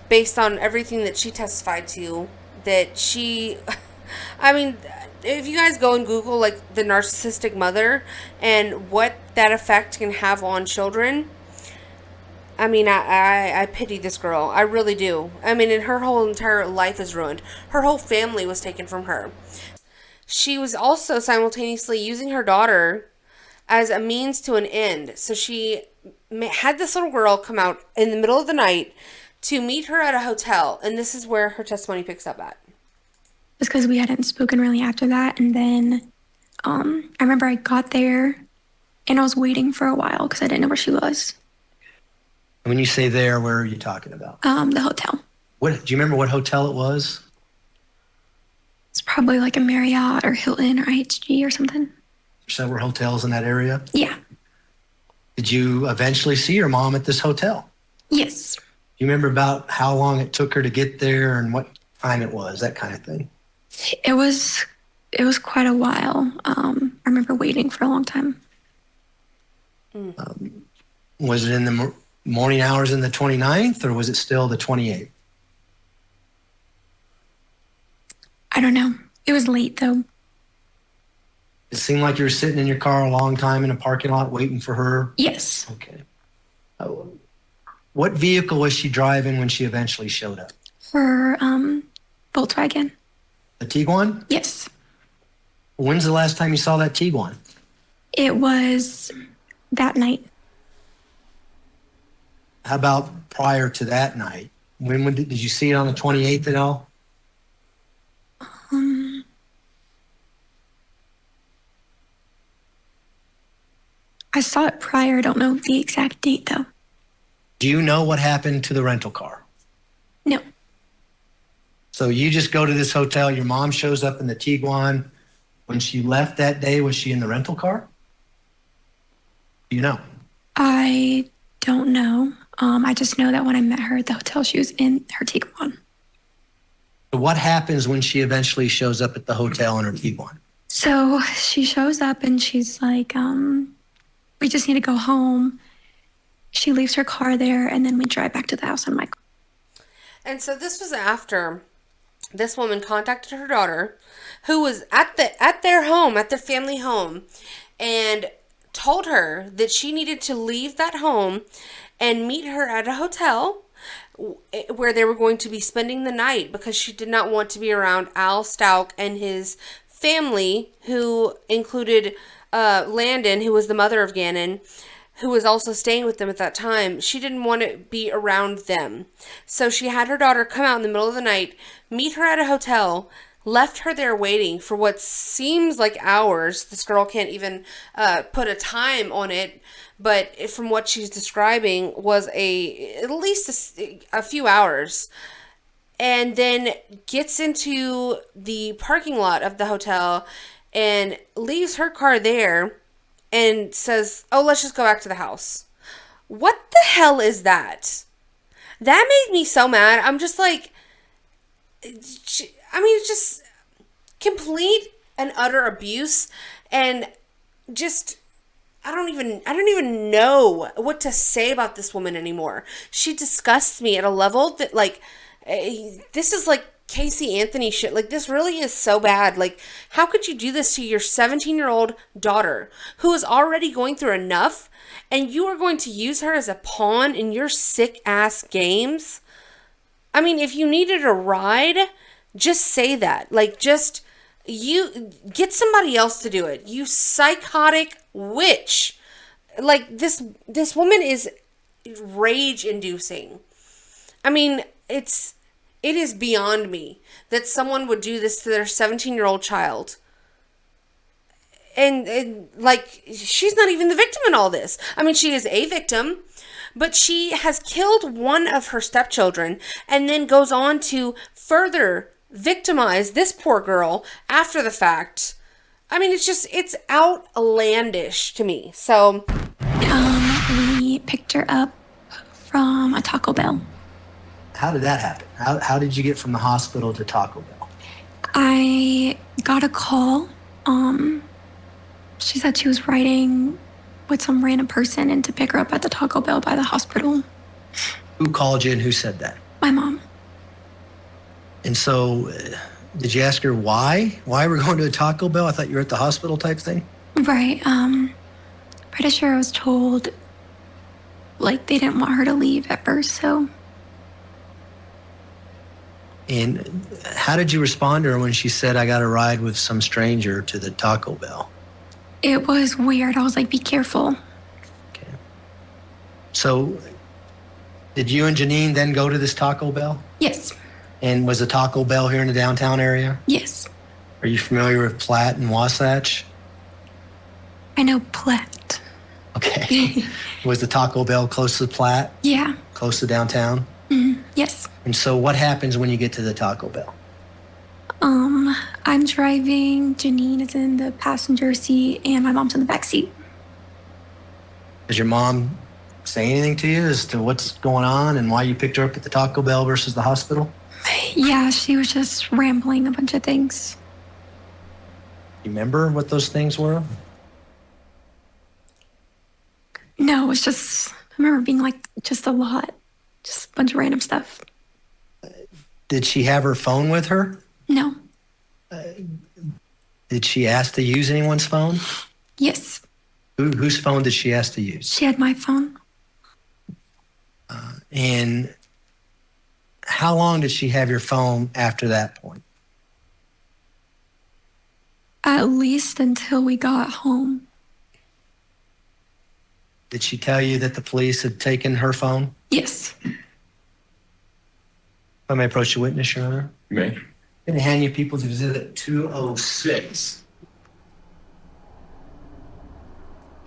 based on everything that she testified to, that she, I mean, if you guys go and Google like the narcissistic mother and what that effect can have on children, I mean, I pity this girl. I really do. I mean, and her whole entire life is ruined. Her whole family was taken from her. She was also simultaneously using her daughter as a means to an end. So she had this little girl come out in the middle of the night to meet her at a hotel. And this is where her testimony picks up at. just because we hadn't spoken really after that. And then I remember I got there and I was waiting for a while because I didn't know where she was. When you say there, where are you talking about? The hotel. Do you remember what hotel it was? It's probably like a Marriott or Hilton or IHG or something. Several hotels in that area? Yeah. Did you eventually see your mom at this hotel? Yes. Do you remember about how long it took her to get there and what time it was, that kind of thing? It was quite a while. I remember waiting for a long time. Was it in the morning hours in the 29th or was it still the 28th? I don't know. It was late though. It seemed like you were sitting in your car a long time in a parking lot waiting for her? Yes. Okay. What vehicle was she driving when she eventually showed up? Her Volkswagen. The Tiguan? Yes. When's the last time you saw that Tiguan? It was that night. How about prior to that night? When did you see it on the 28th at all? I saw it prior. I don't know the exact date though. Do you know what happened to the rental car? No. So you just go to this hotel, your mom shows up in the Tiguan. When she left that day, was she in the rental car? Do you know? I don't know. I just know that when I met her at the hotel, she was in her Tiguan. So what happens when she eventually shows up at the hotel in her Tiguan? So she shows up and she's like, we just need to go home. She leaves her car there and then we drive back to the house on my car. And so this was after this woman contacted her daughter, who was at their home, at their family home, and told her that she needed to leave that home and meet her at a hotel where they were going to be spending the night because she did not want to be around Al Stauch and his family, who included Landon, who was the mother of Gannon, who was also staying with them at that time. She didn't want to be around them. So she had her daughter come out in the middle of the night, meet her at a hotel, left her there waiting for what seems like hours. This girl can't even put a time on it, but from what she's describing was at least a few hours. And then gets into the parking lot of the hotel and leaves her car there and says, oh, let's just go back to the house. What the hell is that? That made me so mad. I'm just like, it's just complete and utter abuse. And just, I don't even know what to say about this woman anymore. She disgusts me at a level that, like, this is like Casey Anthony shit. Like, this really is so bad. Like, how could you do this to your 17-year-old daughter who is already going through enough, and you are going to use her as a pawn in your sick ass games? I mean, if you needed a ride, just say that. Like, just you get somebody else to do it. You psychotic witch. Like, this woman is rage inducing. I mean, it is beyond me that someone would do this to their 17-year-old child. And like, she's not even the victim in all this. I mean, she is a victim, but she has killed one of her stepchildren and then goes on to further victimize this poor girl after the fact. I mean, it's outlandish to me. So, we picked her up from a Taco Bell. How did that happen? How did you get from the hospital to Taco Bell? I got a call. She said she was riding with some random person and to pick her up at the Taco Bell by the hospital. Who called you and who said that? My mom. And so, did you ask her why? Why we're going to a Taco Bell? I thought you were at the hospital type thing. Right. Pretty sure I was told, like, they didn't want her to leave at first, so. And how did you respond to her when she said, I got a ride with some stranger to the Taco Bell? It was weird. I was like, be careful. Okay. So, did you and Janine then go to this Taco Bell? Yes. And was the Taco Bell here in the downtown area? Yes. Are you familiar with Platt and Wasatch? I know Platt. Okay. Was the Taco Bell close to Platt? Yeah. Close to downtown? Yes. And so what happens when you get to the Taco Bell? I'm driving. Janine is in the passenger seat, and my mom's in the back seat. Does your mom say anything to you as to what's going on and why you picked her up at the Taco Bell versus the hospital? Yeah, she was just rambling a bunch of things. You remember what those things were? No, it was just, I remember being like just a lot, just a bunch of random stuff. Did she have her phone with her? No. Did she ask to use anyone's phone? Yes. Whose phone did she ask to use? She had my phone. And how long did she have your phone after that point? At least until we got home. Did she tell you that the police had taken her phone? Yes. If I may approach the witness, Your Honor. You may. I'm going to hand you People's Exhibit 206.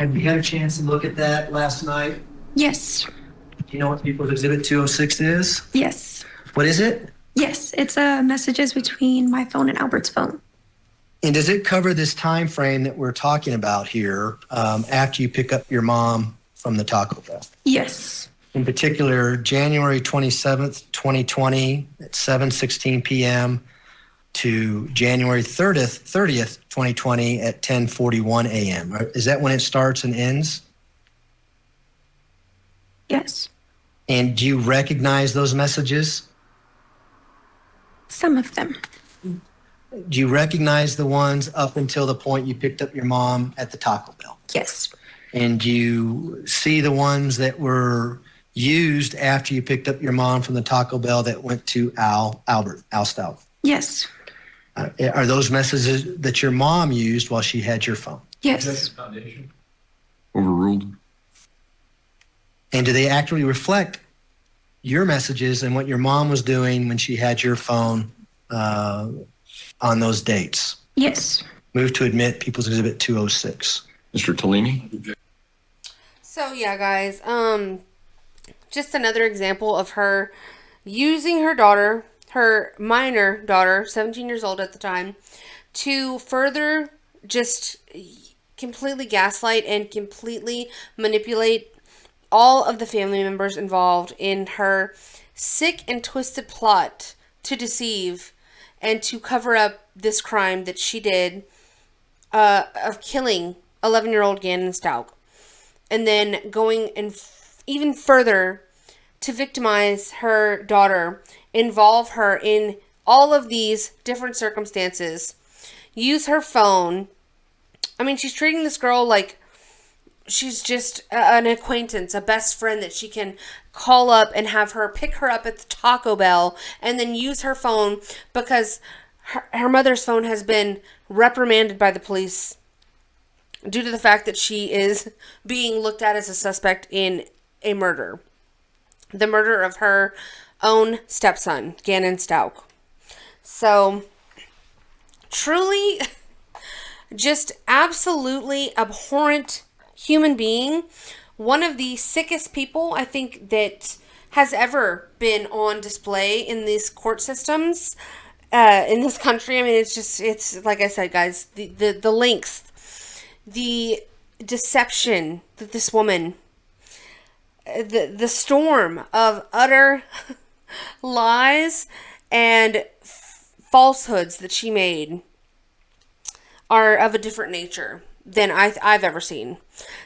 Have you had a chance to look at that last night? Yes. Do you know what People's Exhibit 206 is? Yes. What is it? Yes. It's messages between my phone and Albert's phone. And does it cover this time frame that we're talking about here after you pick up your mom from the Taco Bell? Yes. In particular, January 27th, 2020 at 7:16 p.m. to January 30th, 2020 at 10:41 a.m. Is that when it starts and ends? Yes. And do you recognize those messages? Some of them. Do you recognize the ones up until the point you picked up your mom at the Taco Bell? Yes. And do you see the ones that were used after you picked up your mom from the Taco Bell that went to Al Stauch? Yes. Are those messages that your mom used while she had your phone? Yes. Overruled. And do they actually reflect your messages and what your mom was doing when she had your phone on those dates? Yes. Move to admit People's Exhibit 206. Mr. Tellini? So yeah, guys, just another example of her using her daughter, her minor daughter, 17 years old at the time, to further just completely gaslight and completely manipulate all of the family members involved in her sick and twisted plot to deceive and to cover up this crime that she did of killing 11-year-old Gannon Stauch. And then going even further to victimize her daughter, involve her in all of these different circumstances, use her phone. I mean, she's treating this girl like she's just an acquaintance, a best friend that she can call up and have her pick her up at the Taco Bell and then use her phone because her mother's phone has been reprimanded by the police due to the fact that she is being looked at as a suspect in a murder. The murder of her own stepson, Gannon Stauch. So, truly, just absolutely abhorrent human being. One of the sickest people I think that has ever been on display in these court systems in this country. I mean, it's like I said, guys, the lengths, the deception that this woman, the storm of utter lies and falsehoods that she made are of a different nature than I've ever seen.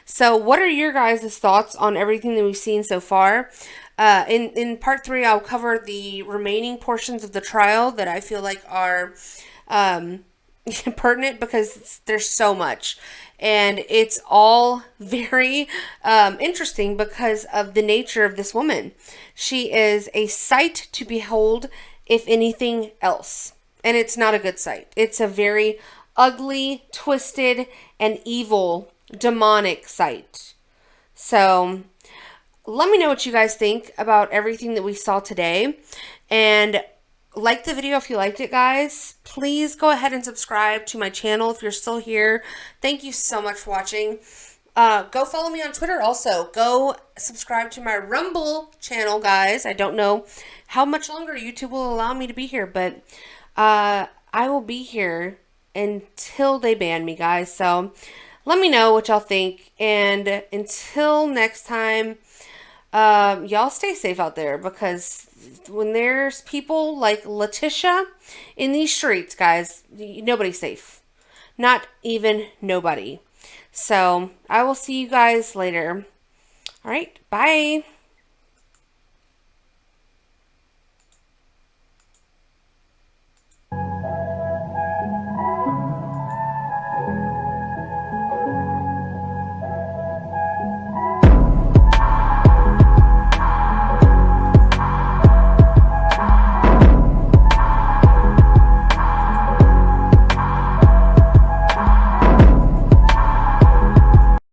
So what are your guys' thoughts on everything that we've seen so far? In part 3, I'll cover the remaining portions of the trial that I feel like are pertinent because there's so much. And it's all very interesting because of the nature of this woman. She is a sight to behold, if anything else. And it's not a good sight. It's a very ugly, twisted, and evil, demonic sight. So, let me know what you guys think about everything that we saw today. And like the video if you liked it, guys. Please go ahead and subscribe to my channel if you're still here. Thank you so much for watching. Go follow me on Twitter also. Go subscribe to my Rumble channel, guys. I don't know how much longer YouTube will allow me to be here, but I will be here until they ban me, guys. So let me know what y'all think. And until next time, y'all stay safe out there, because when there's people like LETECIA in these streets, guys, nobody's safe. Not even nobody. So I will see you guys later. All right, bye.